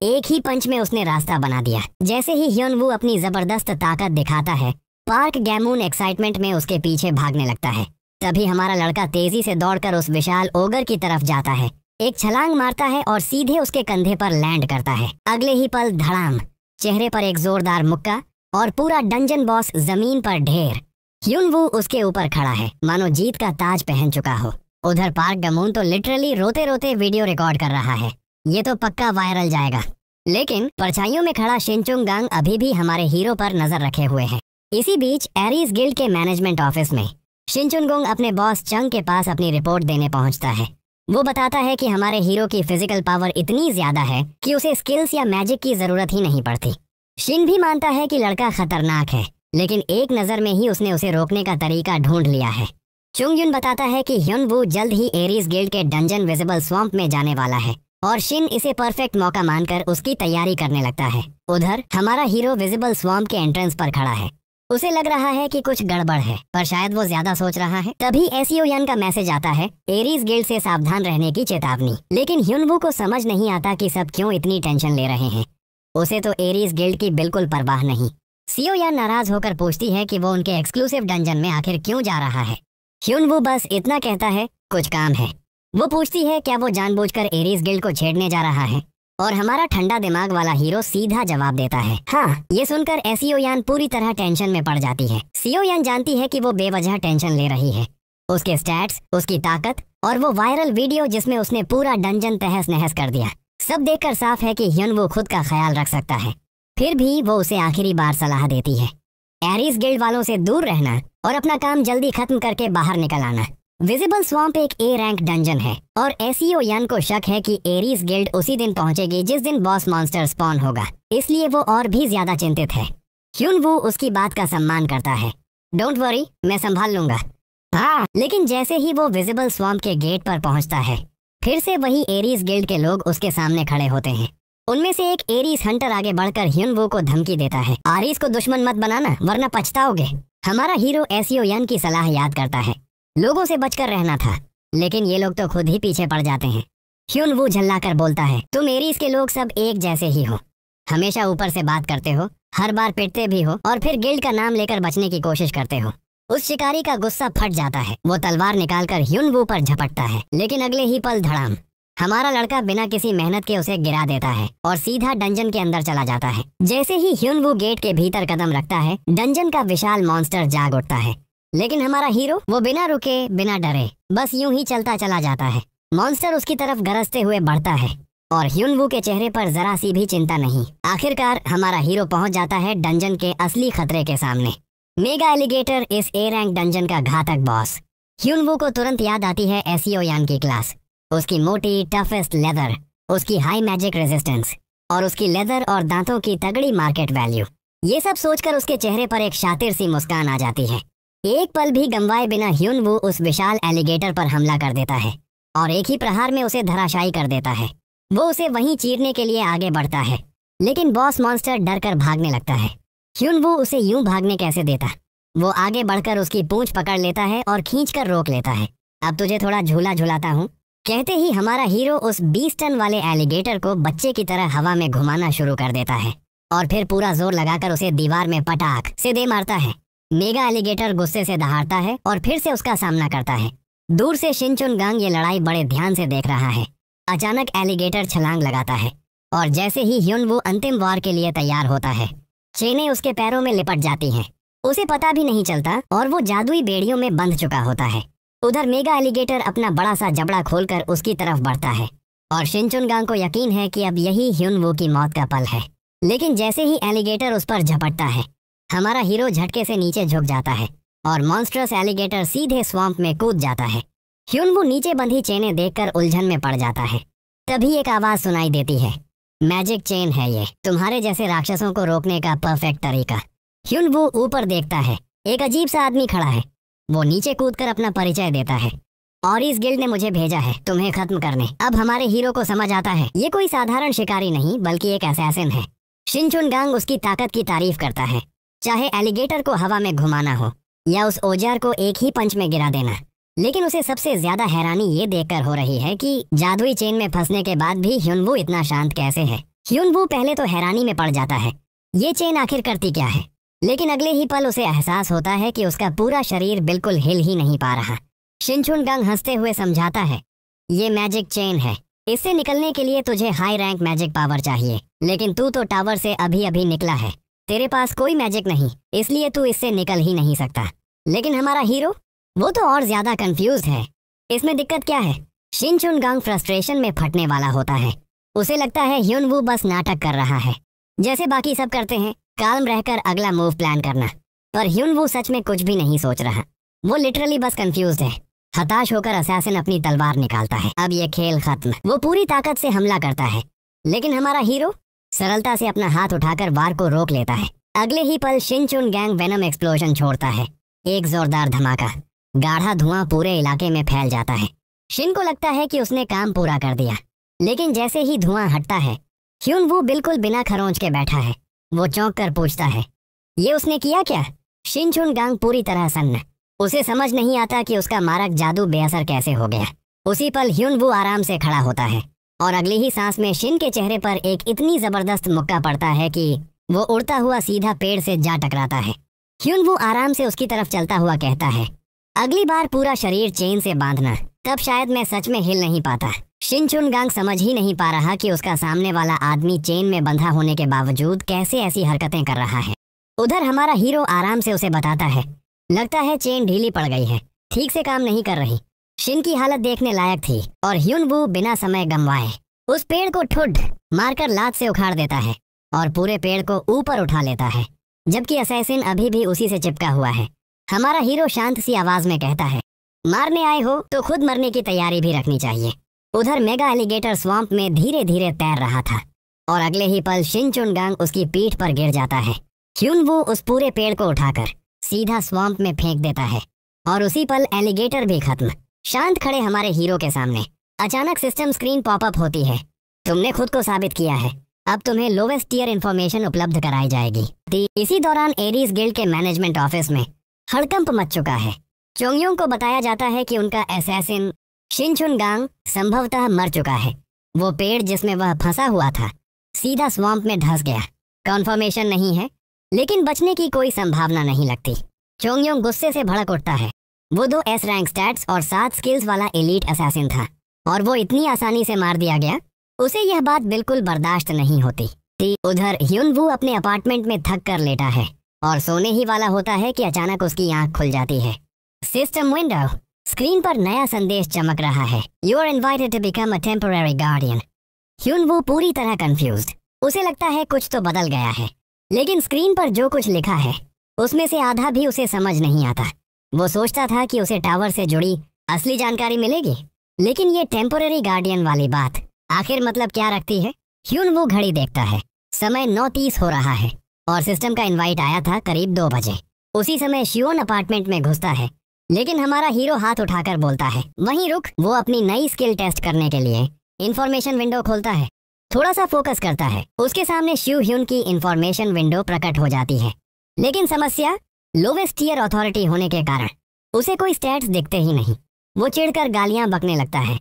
एक ही पंच में उसने रास्ता बना दिया। जैसे ही ह्यून वू अपनी जबरदस्त ताकत दिखाता है, पार्क गैमून एक्साइटमेंट में उसके पीछे भागने लगता है। तभी हमारा लड़का तेजी से दौड़कर उस विशाल ओगर की तरफ जाता है, एक छलांग मारता है और सीधे उसके कंधे पर लैंड करता है। अगले ही पल धड़ाम, चेहरे पर एक जोरदार मुक्का और पूरा डंजन बॉस जमीन पर ढेर। ह्यून वू उसके ऊपर खड़ा है, मानो जीत का ताज पहन चुका हो। उधर पार्क गमून तो लिटरली रोते रोते वीडियो रिकॉर्ड कर रहा है, ये तो पक्का वायरल जाएगा। लेकिन परछाइयों में खड़ा शिनचुंग गांग अभी भी हमारे हीरो पर नजर रखे हुए है। इसी बीच एरीज गिल्ड के मैनेजमेंट ऑफिस में शिनचुंगोंग अपने बॉस चंग के पास अपनी रिपोर्ट देने पहुंचता है। वो बताता है कि हमारे हीरो की फिजिकल पावर इतनी ज्यादा है कि उसे स्किल्स या मैजिक की जरूरत ही नहीं पड़ती। शिन भी मानता है कि लड़का खतरनाक है, लेकिन एक नजर में ही उसने उसे रोकने का तरीका ढूंढ लिया है। चुंग युन बताता है कि ह्यून वू जल्द ही एरीज गिल्ड के डंजन विजिबल स्वैम्प में जाने वाला है और शिन इसे परफेक्ट मौका मानकर उसकी तैयारी करने लगता है। उधर हमारा हीरो विजिबल स्वैम्प के एंट्रेंस पर खड़ा है। उसे लग रहा है कि कुछ गड़बड़ है, पर शायद वो ज्यादा सोच रहा है। तभी एसीओ यन का मैसेज आता है, एरीज गिल्ड से सावधान रहने की चेतावनी। लेकिन ह्यून वू को समझ नहीं आता कि सब क्यों इतनी टेंशन ले रहे हैं। उसे तो एरीज गिल्ड की बिल्कुल परवाह नहीं। सीओ यन नाराज होकर पूछती है कि वो उनके एक्सक्लूसिव डंजन में आखिर क्यों जा रहा है। ह्यून वू बस इतना कहता है, कुछ काम है। वो पूछती है क्या वो जानबूझकर एरीज गिल्ड को छेड़ने जा रहा है, और हमारा ठंडा दिमाग वाला हीरो सीधा जवाब देता है हाँ। ये सुनकर एसीओ यान पूरी तरह टेंशन में पड़ जाती है। सीओ यान जानती है कि वो बेवजह टेंशन ले रही है। उसके स्टैट्स, उसकी ताकत और वो वायरल वीडियो जिसमें उसने पूरा डंजन तहस नहस कर दिया, सब देखकर साफ है कि ह्यून वो खुद का ख्याल रख सकता है। फिर भी वो उसे आखिरी बार सलाह देती है, एरीज गिल्ड वालों से दूर रहना और अपना काम जल्दी खत्म करके बाहर निकल आना। विजिबल स्वैम्प एक ए रैंक डंजन है और एसीओ यान को शक है कि एरीज गिल्ड उसी दिन पहुंचेगी जिस दिन बॉस मॉन्स्टर स्पॉन होगा, इसलिए वो और भी ज्यादा चिंतित है। ह्यून वू उसकी बात का सम्मान करता है, डोंट वरी, मैं संभाल लूंगा। हाँ, लेकिन जैसे ही वो विजिबल स्वैम्प के गेट पर पहुंचता है, फिर से वही एरीज गिल्ड के लोग उसके सामने खड़े होते हैं। उनमें से एक एरीज हंटर आगे बढ़कर ह्यून वू को धमकी देता है, आरीज को दुश्मन मत बनाना वरना पछताओगे। हमारा हीरो एसीओ यान की सलाह याद करता है, लोगों से बचकर रहना था, लेकिन ये लोग तो खुद ही पीछे पड़ जाते हैं। ह्यून वू झल्लाकर बोलता है, तुम एरीज के लोग सब एक जैसे ही हो, हमेशा ऊपर से बात करते हो, हर बार पिटते भी हो और फिर गिल्ड का नाम लेकर बचने की कोशिश करते हो। उस शिकारी का गुस्सा फट जाता है, वो तलवार निकालकर ह्यून वू पर झपटता है, लेकिन अगले ही पल धड़ाम, हमारा लड़का बिना किसी मेहनत के उसे गिरा देता है और सीधा डंजन के अंदर चला जाता है। जैसे ही ह्यून वू गेट के भीतर कदम रखता है, डंजन का विशाल मॉन्स्टर जाग उठता है, लेकिन हमारा हीरो वो बिना रुके बिना डरे बस यूं ही चलता चला जाता है। मॉन्स्टर उसकी तरफ गरजते हुए बढ़ता है और ह्यून वू के चेहरे पर जरा सी भी चिंता नहीं। आखिरकार हमारा हीरो पहुंच जाता है डंजन के असली खतरे के सामने। मेगा एलिगेटर इस ए रैंक डंजन का घातक बॉस। ह्यून वू को तुरंत याद आती है एसीओ यान की क्लास, उसकी मोटी टफेस्ट लेदर, उसकी हाई मैजिक रेजिस्टेंस और उसकी लेदर और दांतों की तगड़ी मार्केट वैल्यू। ये सब सोचकर उसके चेहरे पर एक शातिर सी मुस्कान आ जाती है। एक पल भी गंवाए बिना ह्युन-वू उस विशाल एलिगेटर पर हमला कर देता है और एक ही प्रहार में उसे धराशायी कर देता है। वो उसे वहीं चीरने के लिए आगे बढ़ता है, लेकिन बॉस मॉन्स्टर डर कर भागने लगता है। ह्युन-वू उसे यूं भागने कैसे देता। वो आगे बढ़कर उसकी पूंछ पकड़ लेता है और खींचकर रोक लेता है। अब तुझे थोड़ा झूला झुलाता हूँ, कहते ही हमारा हीरो उस 20 टन वाले एलिगेटर को बच्चे की तरह हवा में घुमाना शुरू कर देता है और फिर पूरा जोर लगाकर उसे दीवार में पटाख से दे मारता है। मेगा एलिगेटर गुस्से से दहाड़ता है और फिर से उसका सामना करता है। दूर से शिनचुनगांग ये लड़ाई बड़े ध्यान से देख रहा है। अचानक एलिगेटर छलांग लगाता है और जैसे ही ह्युन-वू अंतिम वार के लिए तैयार होता है, चेनें उसके पैरों में लिपट जाती हैं। उसे पता भी नहीं चलता और वो जादुई बेड़ियों में बंध चुका होता है। उधर मेगा एलिगेटर अपना बड़ा सा जबड़ा खोलकर उसकी तरफ बढ़ता है और शिनचुनगांग को यकीन है कि अब यही ह्युन-वू की मौत का पल है। लेकिन जैसे ही एलिगेटर उस पर झपटता है, हमारा हीरो झटके से नीचे झुक जाता है और मॉन्स्ट्रस एलिगेटर सीधे स्वैम्प में कूद जाता है। ह्युन-वू नीचे बंधी चेनें देखकर उलझन में पड़ जाता है। तभी एक आवाज सुनाई देती है, मैजिक चेन है ये, तुम्हारे जैसे राक्षसों को रोकने का परफेक्ट तरीका। ह्युन-वू ऊपर देखता है, एक अजीब सा आदमी खड़ा है। वो नीचे कूदकर अपना परिचय देता है, और इस गिल्ड ने मुझे भेजा है तुम्हें खत्म करने। अब हमारे हीरो को समझ आता है ये कोई साधारण शिकारी नहीं बल्कि एक असैसिन है। शिनचुनगांग उसकी ताकत की तारीफ करता है, चाहे एलिगेटर को हवा में घुमाना हो या उस औजार को एक ही पंच में गिरा देना। लेकिन उसे सबसे ज्यादा हैरानी ये देखकर हो रही है कि जादुई चेन में फंसने के बाद भी ह्युन-वू इतना शांत कैसे है। ह्युन-वू पहले तो हैरानी में पड़ जाता है, ये चेन आखिर करती क्या है, लेकिन अगले ही पल उसे एहसास होता है कि उसका पूरा शरीर बिल्कुल हिल ही नहीं पा रहा। शिनचुनगांग हंसते हुए समझाता है, ये मैजिक चेन है, इससे निकलने के लिए तुझे हाई रैंक मैजिक पावर चाहिए, लेकिन तू तो टावर से अभी अभी निकला है, तेरे पास कोई मैजिक नहीं, इसलिए तू इससे निकल ही नहीं सकता। लेकिन हमारा हीरो, वो तो और ज्यादा कंफ्यूज है, इसमें दिक्कत क्या है। शिनचुनगांग फ्रस्ट्रेशन में फटने वाला होता है। उसे लगता है ह्युन-वू बस नाटक कर रहा है, जैसे बाकी सब करते हैं, काल्म रहकर अगला मूव प्लान करना। पर ह्युन-वू सच में कुछ भी नहीं सोच रहा, वो लिटरली बस कंफ्यूज है। हताश होकर असैसिन अपनी तलवार निकालता है, अब ये खेल खत्म। वो पूरी ताकत से हमला करता है, लेकिन हमारा हीरो सरलता से अपना हाथ उठाकर वार को रोक लेता है। अगले ही पल शिनचुनगांग वेनम एक्सप्लोजन छोड़ता है, एक जोरदार धमाका, गाढ़ा धुआं पूरे इलाके में फैल जाता है। शिन को लगता है कि उसने काम पूरा कर दिया, लेकिन जैसे ही धुआं हटता है, ह्युन-वू बिल्कुल बिना खरोंच के बैठा है। वो चौंक कर पूछता है, ये उसने किया क्या। शिनचुनगांग पूरी तरह सन्न, उसे समझ नहीं आता कि उसका मारक जादू बेअसर कैसे हो गया। उसी पल ह्युन-वू आराम से खड़ा होता है और अगली ही सांस में शिन के चेहरे पर एक इतनी जबरदस्त मुक्का पड़ता है कि वो उड़ता हुआ सीधा पेड़ से जा टकराता है। ह्युन-वू आराम से उसकी तरफ चलता हुआ कहता है, अगली बार पूरा शरीर चेन से बांधना, तब शायद मैं सच में हिल नहीं पाता। शिनचुनगांग समझ ही नहीं पा रहा कि उसका सामने वाला आदमी चेन में बंधा होने के बावजूद कैसे ऐसी हरकतें कर रहा है। उधर हमारा हीरो आराम से उसे बताता है, लगता है चेन ढीली पड़ गई है, ठीक से काम नहीं कर रही। शिन की हालत देखने लायक थी और ह्युन-वू बिना समय गंवाए उस पेड़ को ठुड मारकर लात से उखाड़ देता है और पूरे पेड़ को ऊपर उठा लेता है, जबकि असैसिन अभी भी उसी से चिपका हुआ है। हमारा हीरो शांत सी आवाज में कहता है, मारने आए हो तो खुद मरने की तैयारी भी रखनी चाहिए। उधर मेगा एलिगेटर स्वैम्प में धीरे धीरे तैर रहा था और अगले ही पल शिनचुनगांग उसकी पीठ पर गिर जाता है। ह्युन-वू उस पूरे पेड़ को उठाकर सीधा स्वैम्प में फेंक देता है और उसी पल एलिगेटर भी खत्म। शांत खड़े हमारे हीरो के सामने अचानक सिस्टम स्क्रीन पॉपअप होती है, तुमने खुद को साबित किया है, अब तुम्हें लोवेस्ट टियर इंफॉर्मेशन उपलब्ध कराई जाएगी। इसी दौरान एरीज गिल्ड के मैनेजमेंट ऑफिस में हड़कंप मच चुका है। चोंगयोंग को बताया जाता है कि उनका असैसिन शिनचुनगांग संभवतः मर चुका है। वो पेड़ जिसमें वह फंसा हुआ था सीधा स्वैम्प में धंस गया। कन्फर्मेशन नहीं है, लेकिन बचने की कोई संभावना नहीं लगती। चोंगयोंग गुस्से से भड़क उठता है। वो 2 S रैंक स्टैट्स और 7 स्किल्स वाला एलीट असैसिन था और वो इतनी आसानी से मार दिया गया, उसे यह बात बिल्कुल बर्दाश्त नहीं होती। उधर ह्युन-वू अपने अपार्टमेंट में थक कर लेटा है और सोने ही वाला होता है कि अचानक उसकी आंख खुल जाती है। सिस्टम विंडो, स्क्रीन पर नया संदेश चमक रहा है, you are invited to become a temporary guardian. Hyunwoo पूरी तरह कंफ्यूज्ड, उसे लगता है कुछ तो बदल गया है, लेकिन स्क्रीन पर जो कुछ लिखा है उसमें से आधा भी उसे समझ नहीं आता। वो सोचता था कि उसे टावर से जुड़ी असली जानकारी मिलेगी, लेकिन ये टेम्पररी गार्डियन वाली बात आखिर मतलब क्या रखती है। ह्यून वो घड़ी देखता है, समय 9:30 हो रहा है और सिस्टम का इनवाइट आया था करीब 2 बजे। उसी समय शियोन अपार्टमेंट में घुसता है, लेकिन हमारा हीरो हाथ उठाकर बोलता है, वहीं रुक। वो अपनी नई स्किल टेस्ट करने के लिए इंफॉर्मेशन विंडो खोलता है, थोड़ा सा फोकस करता है, उसके सामने शिव ह्यून की इंफॉर्मेशन विंडो प्रकट हो जाती है। लेकिन समस्या, लोवेस्ट टियर अथॉरिटी होने के कारण उसे कोई स्टैट्स दिखते ही नहीं। वो चिढ़कर गालियां बकने लगता है,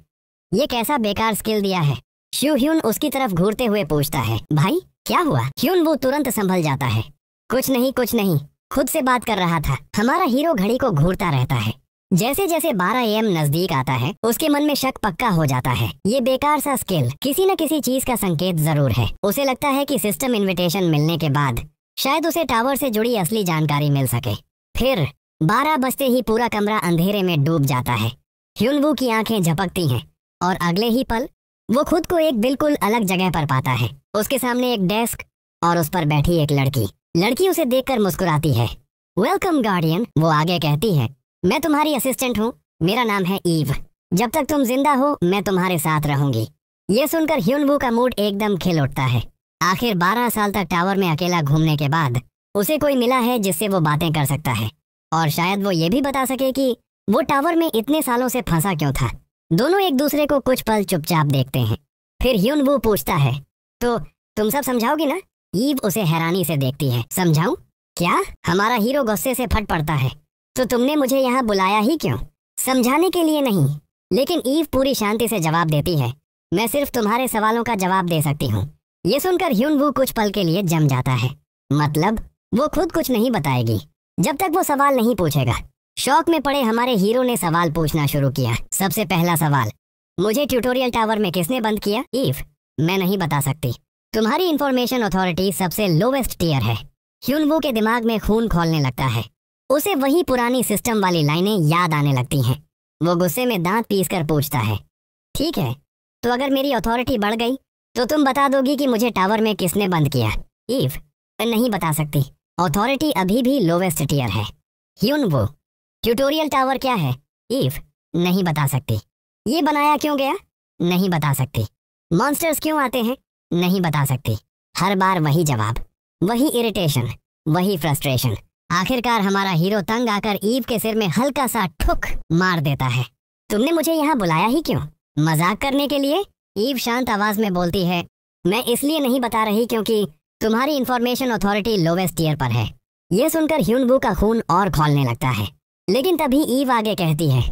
ये कैसा बेकार स्किल दिया है। शिव ह्यून उसकी तरफ घूरते हुए पूछता है, भाई क्या हुआ? ह्यून वो तुरंत संभल जाता है, कुछ नहीं, खुद से बात कर रहा था। हमारा हीरो घड़ी को घूरता रहता है। जैसे जैसे 12 AM नजदीक आता है, उसके मन में शक पक्का हो जाता है, ये बेकार सा स्किल किसी न किसी चीज का संकेत जरूर है। उसे लगता है कि सिस्टम इनविटेशन मिलने के बाद शायद उसे टावर से जुड़ी असली जानकारी मिल सके। फिर 12 बजते ही पूरा कमरा अंधेरे में डूब जाता है। ह्यून-वू की आंखें झपकती हैं और अगले ही पल वो खुद को एक बिल्कुल अलग जगह पर पाता है। उसके सामने एक डेस्क और उस पर बैठी एक लड़की उसे देखकर मुस्कुराती है। वेलकम गार्डियन, वो आगे कहती है, मैं तुम्हारी असिस्टेंट हूँ, मेरा नाम है ईव। जब तक तुम जिंदा हो मैं तुम्हारे साथ रहूंगी। ये सुनकर ह्यून-वू का मूड एकदम खिल उठता है। आखिर 12 साल तक टावर में अकेला घूमने के बाद उसे कोई मिला है जिससे वो बातें कर सकता है, और शायद वो ये भी बता सके कि वो टावर में इतने सालों से फंसा क्यों था। दोनों एक दूसरे को कुछ पल चुपचाप देखते हैं। फिर ह्यून-वू पूछता है, तो तुम सब समझाओगी ना? ईव उसे हैरानी से देखती है। समझाऊं? क्या? हमारा हीरो गुस्से से फट पड़ता है, तो तुमने मुझे यहाँ बुलाया ही क्यों? समझाने के लिए नहीं। लेकिन ईव पूरी शांति से जवाब देती है, मैं सिर्फ तुम्हारे सवालों का जवाब दे सकती हूँ। ये सुनकर ह्यून-वू कुछ पल के लिए जम जाता है। मतलब वो खुद कुछ नहीं बताएगी जब तक वो सवाल नहीं पूछेगा। शौक में पड़े हमारे हीरो ने सवाल पूछना शुरू किया। सबसे पहला सवाल, मुझे ट्यूटोरियल टावर में किसने बंद किया? ईव, मैं नहीं बता सकती। तुम्हारी इंफॉर्मेशन अथॉरिटी सबसे लोवेस्ट टियर है। ह्यून-वू के दिमाग में खून खौलने लगता है। उसे वही पुरानी सिस्टम वाली लाइनें याद आने लगती हैं। वो गुस्से में दांत पीसकर पूछता है, ठीक है, तो अगर मेरी अथॉरिटी बढ़ गई तो तुम बता दोगी कि मुझे टावर में किसने बंद किया? ईव, नहीं बता सकती, अथॉरिटी अभी भी लोवेस्ट टियर है। ह्यून-वू, ट्यूटोरियल टावर क्या है? ईव, नहीं बता सकती। ये बनाया क्यों गया? नहीं बता सकती। मॉन्स्टर्स क्यों आते हैं? नहीं बता सकती। हर बार वही जवाब, वही इरिटेशन, वही फ्रस्ट्रेशन। आखिरकार हमारा हीरो तंग आकर ईव के सिर में हल्का सा ठुक मार देता है। तुमने मुझे यहाँ बुलाया ही क्यों? मजाक करने के लिए? ईव शांत आवाज में बोलती है, मैं इसलिए नहीं बता रही क्योंकि तुम्हारी इंफॉर्मेशन अथॉरिटी लोवेस्ट टियर पर है। यह सुनकर ह्यून-वू का खून और खौलने लगता है। लेकिन तभी ईव आगे कहती है,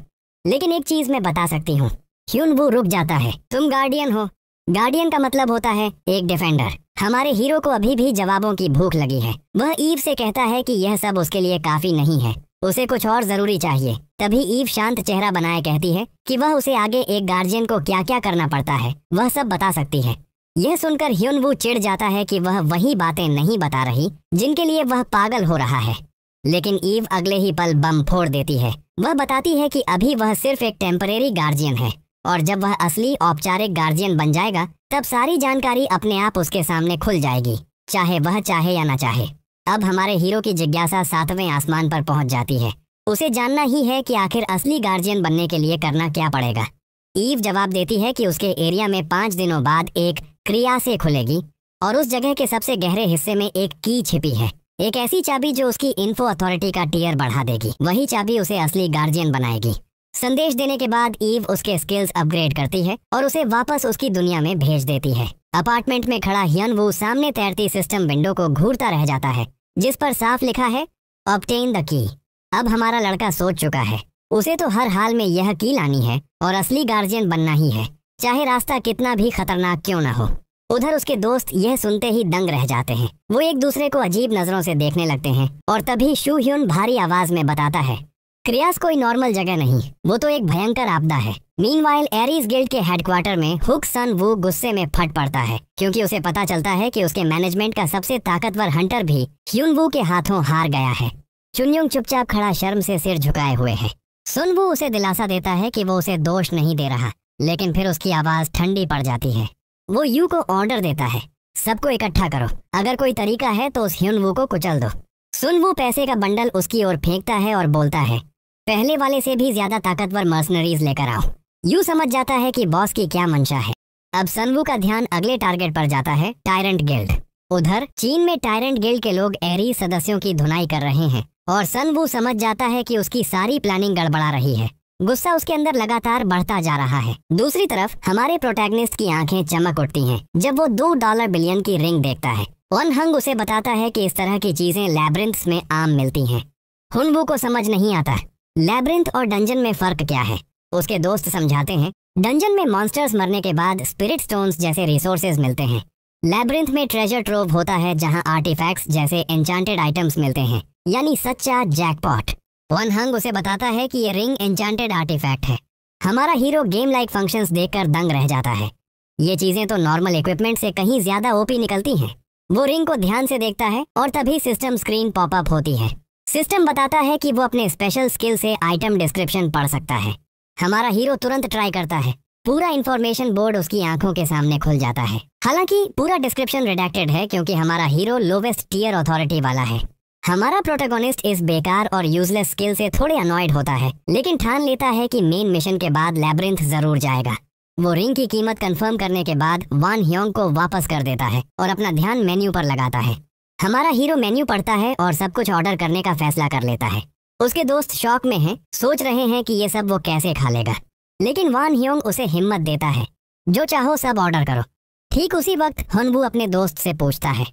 लेकिन एक चीज मैं बता सकती हूँ। ह्यून-वू रुक जाता है। तुम गार्डियन हो। गार्डियन का मतलब होता है एक डिफेंडर। हमारे हीरो को अभी भी जवाबों की भूख लगी है। वह ईव से कहता है कि यह सब उसके लिए काफी नहीं है, उसे कुछ और जरूरी चाहिए। तभी ईव शांत चेहरा बनाए कहती है कि वह उसे आगे एक गार्जियन को क्या क्या करना पड़ता है वह सब बता सकती है। यह सुनकर ह्यून-वू चिढ़ जाता है कि वह वही बातें नहीं बता रही जिनके लिए वह पागल हो रहा है। लेकिन ईव अगले ही पल बम फोड़ देती है। वह बताती है कि अभी वह सिर्फ एक टेम्परेरी गार्जियन है, और जब वह असली औपचारिक गार्जियन बन जाएगा तब सारी जानकारी अपने आप उसके सामने खुल जाएगी, चाहे वह चाहे या ना चाहे। अब हमारे हीरो की जिज्ञासा 7वें आसमान पर पहुंच जाती है। उसे जानना ही है कि आखिर असली गार्जियन बनने के लिए करना क्या पड़ेगा। ईव जवाब देती है कि उसके एरिया में 5 दिनों बाद एक क्रिया से खुलेगी और उस जगह के सबसे गहरे हिस्से में एक की छिपी है, एक ऐसी चाबी जो उसकी इन्फो अथॉरिटी का टियर बढ़ा देगी। वही चाबी उसे असली गार्जियन बनाएगी। संदेश देने के बाद ईव उसके स्किल्स अपग्रेड करती है और उसे वापस उसकी दुनिया में भेज देती है। अपार्टमेंट में खड़ा ह्यून-वू सामने तैरती सिस्टम विंडो को घूरता रह जाता है, जिस पर साफ लिखा है, ऑब्टेन द की। अब हमारा लड़का सोच चुका है, उसे तो हर हाल में यह की लानी है और असली गार्जियन बनना ही है, चाहे रास्ता कितना भी खतरनाक क्यों न हो। उधर उसके दोस्त यह सुनते ही दंग रह जाते हैं। वो एक दूसरे को अजीब नजरों से देखने लगते हैं और तभी शू ह्यून भारी आवाज में बताता है, क्रियास कोई नॉर्मल जगह नहीं, वो तो एक भयंकर आपदा है। मीनवाइल एरीज गिल्ड के हेडक्वार्टर में हुक सन-वू गुस्से में फट पड़ता है, क्योंकि उसे पता चलता है कि उसके मैनेजमेंट का सबसे ताकतवर हंटर भी ह्यून-वू के हाथों हार गया है। चुनयुंग चुपचाप खड़ा शर्म से सिर झुकाए हुए है। सुन-वू उसे दिलासा देता है कि वो उसे दोष नहीं दे रहा, लेकिन फिर उसकी आवाज ठंडी पड़ जाती है। वो यू को ऑर्डर देता है, सबको इकट्ठा करो, अगर कोई तरीका है तो उस ह्यून-वू को कुचल दो। सुन-वू पैसे का बंडल उसकी ओर फेंकता है और बोलता है, पहले वाले से भी ज्यादा ताकतवर मर्सनरीज लेकर आओ। यू समझ जाता है कि बॉस की क्या मंशा है। अब सनवू का ध्यान अगले टारगेट पर जाता है, टायरेंट गिल्ड। उधर चीन में टायरेंट गिल्ड के लोग एरीज सदस्यों की धुनाई कर रहे हैं और सनवू समझ जाता है कि उसकी सारी प्लानिंग गड़बड़ा रही है। गुस्सा उसके अंदर लगातार बढ़ता जा रहा है। दूसरी तरफ हमारे प्रोटैगनिस्ट की आंखें चमक उठती हैं जब वो $2 बिलियन की रिंग देखता है। वन हंग उसे बताता है कि इस तरह की चीजें लैब्रिंथ्स में आम मिलती हैं। हुनवू को समझ नहीं आता लैब्रिंथ और डंजन में फर्क क्या है। उसके दोस्त समझाते हैं डंजन में मॉन्स्टर्स मरने के बाद स्पिरिट स्टोन्स जैसे रिसोर्सेज मिलते हैं। लैब्रिंथ में ट्रेजर ट्रोव होता है जहां आर्टिफैक्ट्स जैसे एन्चांटेड आइटम्स मिलते हैं, यानी सच्चा जैकपॉट। वन हंग उसे बताता है कि ये रिंग एन्चांटेड आर्टिफैक्ट है। हमारा हीरो गेम लाइक फंक्शंस देखकर दंग रह जाता है। ये चीजें तो नॉर्मल इक्विपमेंट से कहीं ज्यादा ओपी निकलती हैं। वो रिंग को ध्यान से देखता है और तभी सिस्टम स्क्रीन पॉपअप होती है। सिस्टम बताता है कि वो अपने स्पेशल स्किल से आइटम डिस्क्रिप्शन पढ़ सकता है। हमारा हीरो तुरंत ट्राई करता है। पूरा इंफॉर्मेशन बोर्ड उसकी आंखों के सामने खुल जाता है। हालांकि पूरा डिस्क्रिप्शन रिडैक्टेड है क्योंकि हमारा हीरो लोवेस्ट टियर अथॉरिटी वाला है। हमारा प्रोटैगनिस्ट इस बेकार और यूजलेस स्किल से थोड़े अनॉयड होता है, लेकिन ठान लेता है कि मेन मिशन के बाद लैब्रिंथ जरूर जाएगा। वो रिंग की कीमत कंफर्म करने के बाद वान ह्योंग को वापस कर देता है और अपना ध्यान मेन्यू पर लगाता है। हमारा हीरो मेन्यू पढ़ता है और सब कुछ ऑर्डर करने का फैसला कर लेता है। उसके दोस्त शॉक में हैं, सोच रहे हैं कि ये सब वो कैसे खा लेगा, लेकिन वान ह्योंग उसे हिम्मत देता है, जो चाहो सब ऑर्डर करो। ठीक उसी वक्त हुनवू अपने दोस्त से पूछता है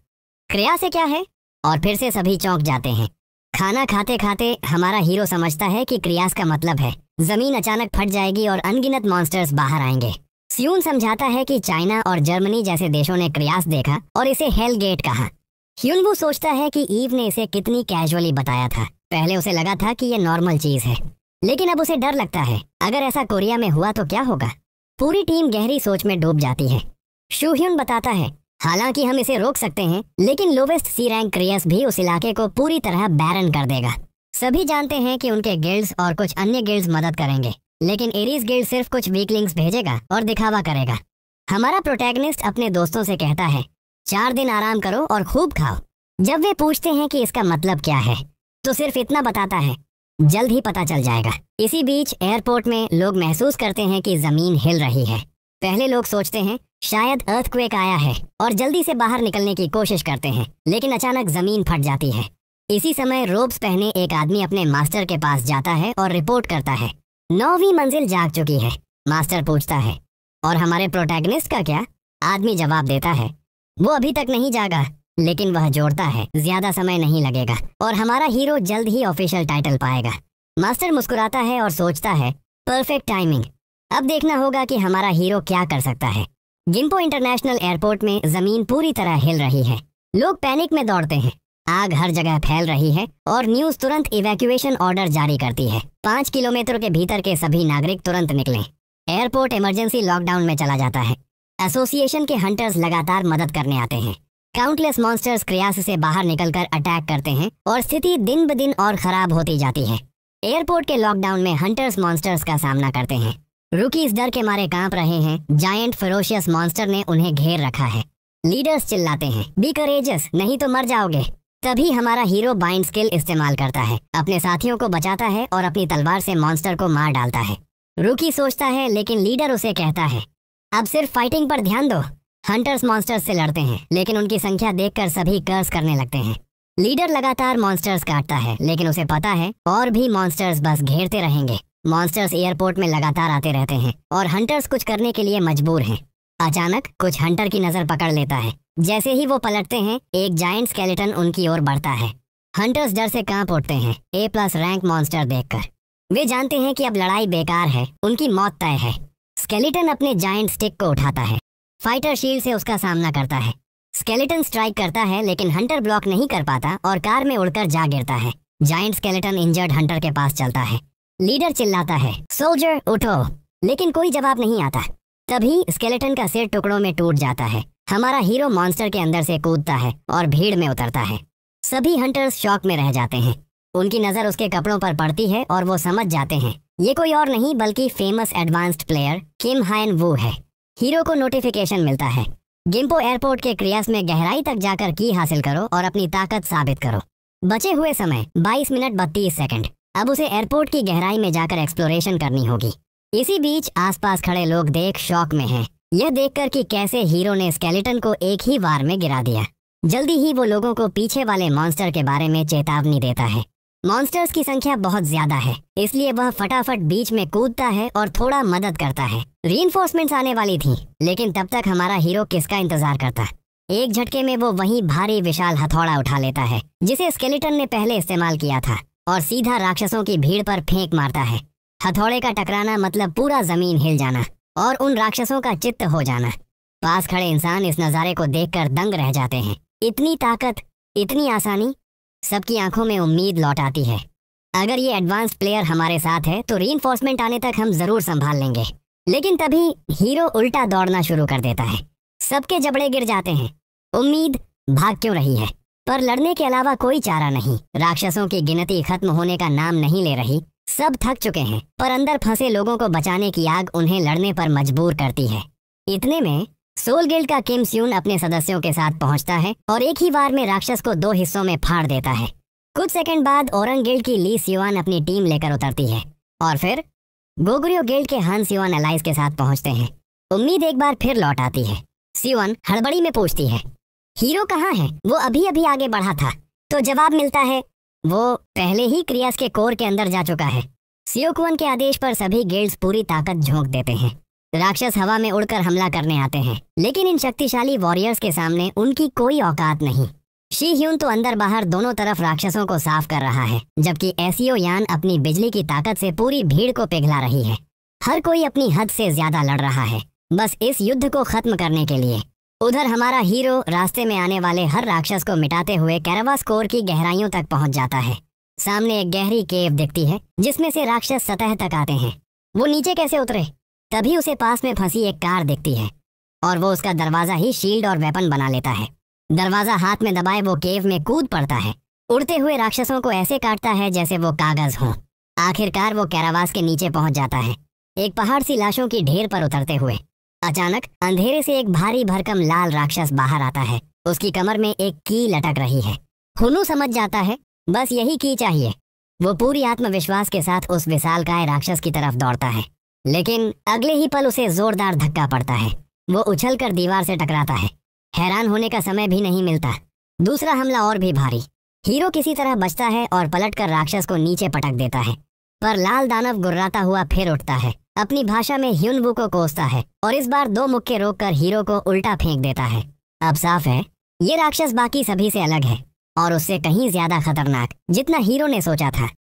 क्रिया से क्या है, और फिर से सभी चौंक जाते हैं। खाना खाते खाते हमारा हीरो समझता है कि क्रियास का मतलब है जमीन अचानक फट जाएगी और अनगिनत मॉन्स्टर्स बाहर आएंगे। स्यून समझाता है कि चाइना और जर्मनी जैसे देशों ने क्रियास देखा और इसे हेल गेट कहा। ह्युनवू सोचता है कि ईव ने इसे कितनी कैजुअली बताया था। पहले उसे लगा था कि ये नॉर्मल चीज है, लेकिन अब उसे डर लगता है अगर ऐसा कोरिया में हुआ तो क्या होगा। पूरी टीम गहरी सोच में डूब जाती है। शूह्युन बताता है हालांकि हम इसे रोक सकते हैं, लेकिन लोवेस्ट सी रैंक क्रियस भी उस इलाके को पूरी तरह बैरन कर देगा। सभी जानते हैं कि उनके गिल्ड्स और कुछ अन्य गिल्ड्स मदद करेंगे, लेकिन एरीज गिल्ड सिर्फ कुछ वीकलिंग्स भेजेगा और दिखावा करेगा। हमारा प्रोटैगनिस्ट अपने दोस्तों से कहता है 4 दिन आराम करो और खूब खाओ। जब वे पूछते हैं कि इसका मतलब क्या है, तो सिर्फ इतना बताता है जल्द ही पता चल जाएगा। इसी बीच एयरपोर्ट में लोग महसूस करते हैं कि जमीन हिल रही है। पहले लोग सोचते हैं शायद अर्थक्वेक आया है और जल्दी से बाहर निकलने की कोशिश करते हैं, लेकिन अचानक जमीन फट जाती है। इसी समय रोब्स पहने एक आदमी अपने मास्टर के पास जाता है और रिपोर्ट करता है 9वीं मंजिल जाग चुकी है। मास्टर पूछता है और हमारे प्रोटैगनिस्ट का क्या? आदमी जवाब देता है वो अभी तक नहीं जागा, लेकिन वह जोड़ता है ज्यादा समय नहीं लगेगा और हमारा हीरो जल्द ही ऑफिशियल टाइटल पाएगा। मास्टर मुस्कुराता है और सोचता है परफेक्ट टाइमिंग। अब देखना होगा कि हमारा हीरो क्या कर सकता है। गिम्पो इंटरनेशनल एयरपोर्ट में जमीन पूरी तरह हिल रही है। लोग पैनिक में दौड़ते हैं। आग हर जगह फैल रही है और न्यूज तुरंत इवैक्यूएशन ऑर्डर जारी करती है। 5 किलोमीटर के भीतर के सभी नागरिक तुरंत निकलें। एयरपोर्ट इमरजेंसी लॉकडाउन में चला जाता है। एसोसिएशन के हंटर्स लगातार मदद करने आते हैं। काउंटलेस मॉन्स्टर्स क्रियास से बाहर निकलकर अटैक करते हैं और स्थिति दिन ब दिन और खराब होती जाती है। एयरपोर्ट के लॉकडाउन में हंटर्स मॉन्स्टर्स का सामना करते हैं। रुकीज डर के मारे कांप रहे हैं। जायंट फेरोशियस मॉन्स्टर ने उन्हें घेर रखा है। लीडर्स चिल्लाते हैं बी करेजियस, नहीं तो मर जाओगे। तभी हमारा हीरो बाइंड स्किल इस्तेमाल करता है, अपने साथियों को बचाता है और अपनी तलवार से मॉन्स्टर को मार डालता है। रुकी सोचता है, लेकिन लीडर उसे कहता है अब सिर्फ फाइटिंग पर ध्यान दो। हंटर्स मॉन्स्टर्स से लड़ते हैं, लेकिन उनकी संख्या देखकर सभी कर्स करने लगते हैं। लीडर लगातार मॉन्स्टर्स काटता है, लेकिन उसे पता है और भी मॉन्स्टर्स बस घेरते रहेंगे। मॉन्स्टर्स एयरपोर्ट में लगातार आते रहते हैं और हंटर्स कुछ करने के लिए मजबूर हैं। अचानक कुछ हंटर की नजर पकड़ लेता है। जैसे ही वो पलटते हैं, एक जायंट स्केलेटन उनकी ओर बढ़ता है। हंटर्स डर से कांप उठते हैं A+ रैंक मॉन्स्टर देखकर। वे जानते हैं कि अब लड़ाई बेकार है, उनकी मौत तय है। स्केलेटन अपने जायंट स्टिक को उठाता है। फाइटर शील्ड से उसका सामना करता है। स्केलेटन स्ट्राइक करता है, लेकिन हंटर ब्लॉक नहीं कर पाता और कार में उड़कर जा गिरता है। जायंट स्केलेटन इंजर्ड हंटर के पास चलता है। लीडर चिल्लाता है सोल्जर उठो, लेकिन कोई जवाब नहीं आता। तभी स्केलेटन का सिर टुकड़ों में टूट जाता है। हमारा हीरो मॉन्स्टर के अंदर से कूदता है और भीड़ में उतरता है। सभी हंटर्स शॉक में रह जाते हैं। उनकी नजर उसके कपड़ों पर पड़ती है और वो समझ जाते हैं ये कोई और नहीं बल्कि फेमस एडवांस्ड प्लेयर किम हायन वू है। हीरो को नोटिफिकेशन मिलता है गिम्पो एयरपोर्ट के क्रियास में गहराई तक जाकर की हासिल करो और अपनी ताकत साबित करो। बचे हुए समय 22 मिनट 32 सेकंड। अब उसे एयरपोर्ट की गहराई में जाकर एक्सप्लोरेशन करनी होगी। इसी बीच आसपास खड़े लोग देख शॉक में हैं। यह देखकर कि कैसे हीरो ने स्केलेटन को एक ही वार में गिरा दिया, जल्दी ही वो लोगों को पीछे वाले मॉन्स्टर के बारे में चेतावनी देता है। मॉन्स्टर्स की संख्या बहुत ज्यादा है, इसलिए वह फटाफट बीच में कूदता है और थोड़ा मदद करता है। रीइंफोर्समेंट्स आने वाली थी, लेकिन तब तक हमारा हीरो किसका इंतजार करता। एक झटके में वो वही भारी विशाल हथौड़ा उठा लेता है जिसे स्केलेटन ने पहले इस्तेमाल किया था, और सीधा राक्षसों की भीड़ पर फेंक मारता है। हथौड़े का टकराना मतलब पूरा जमीन हिल जाना और उन राक्षसों का चित्त हो जाना। पास खड़े इंसान इस नज़ारे को देखकर दंग रह जाते हैं। इतनी ताकत, इतनी आसानी, सबकी आंखों में उम्मीद लौट आती है। अगर ये एडवांस प्लेयर हमारे साथ है तो रीइंफोर्समेंट आने तक हम जरूर संभाल लेंगे। लेकिन तभी हीरो उल्टा दौड़ना शुरू कर देता है। सबके जबड़े गिर जाते हैं। उम्मीद भाग क्यों रही है, पर लड़ने के अलावा कोई चारा नहीं। राक्षसों की गिनती खत्म होने का नाम नहीं ले रही। सब थक चुके हैं, पर अंदर फंसे लोगों को बचाने की आग उन्हें लड़ने पर मजबूर करती है। इतने में सोल गिल्ड का किम स्यून अपने सदस्यों के साथ पहुंचता है और एक ही बार में राक्षस को 2 हिस्सों में फाड़ देता है। कुछ सेकंड बाद ओरंग गिल्ड की ली सियोन अपनी टीम लेकर उतरती है और फिर गोगुर्यो गिल्ड के हान सियोन अलाइज के साथ पहुंचते हैं। उम्मीद एक बार फिर लौट आती है। सियोन हड़बड़ी में पूछती है, हीरो कहाँ है? वो अभी अभी आगे बढ़ा था। तो जवाब मिलता है, वो पहले ही क्रियास के कोर के अंदर जा चुका है। सियोकुअन के आदेश पर सभी गिल्ड्स पूरी ताकत झोंक देते हैं। राक्षस हवा में उड़कर हमला करने आते हैं, लेकिन इन शक्तिशाली वॉरियर्स के सामने उनकी कोई औकात नहीं। शी ह्यून तो अंदर बाहर दोनों तरफ राक्षसों को साफ कर रहा है, जबकि एसियो यान अपनी बिजली की ताकत से पूरी भीड़ को पिघला रही है। हर कोई अपनी हद से ज्यादा लड़ रहा है, बस इस युद्ध को खत्म करने के लिए। उधर हमारा हीरो रास्ते में आने वाले हर राक्षस को मिटाते हुए कैरावास कोर की गहराइयों तक पहुंच जाता है। सामने एक गहरी केव दिखती है जिसमें से राक्षस सतह तक आते हैं। वो नीचे कैसे उतरे? तभी उसे पास में फंसी एक कार दिखती है और वो उसका दरवाजा ही शील्ड और वेपन बना लेता है। दरवाजा हाथ में दबाए वो केव में कूद पड़ता है। उड़ते हुए राक्षसों को ऐसे काटता है जैसे वो कागज हों। आखिरकार वो कैरावास के नीचे पहुंच जाता है, एक पहाड़ सी लाशों की ढेर पर उतरते हुए। अचानक अंधेरे से एक भारी भरकम लाल राक्षस बाहर आता है। उसकी कमर में एक की लटक रही है। हुनु समझ जाता है बस यही की चाहिए। वो पूरी आत्मविश्वास के साथ उस विशालकाय राक्षस की तरफ दौड़ता है, लेकिन अगले ही पल उसे जोरदार धक्का पड़ता है। वो उछलकर दीवार से टकराता है। हैरान होने का समय भी नहीं मिलता। दूसरा हमला और भी भारी। हीरो किसी तरह बचता है और पलटकर राक्षस को नीचे पटक देता है, पर लाल दानव गुर्राता हुआ फिर उठता है। अपनी भाषा में ह्युनवू को कोसता है और इस बार 2 मुक्के रोककर हीरो को उल्टा फेंक देता है। अब साफ है ये राक्षस बाकी सभी से अलग है और उससे कहीं ज्यादा खतरनाक जितना हीरो ने सोचा था।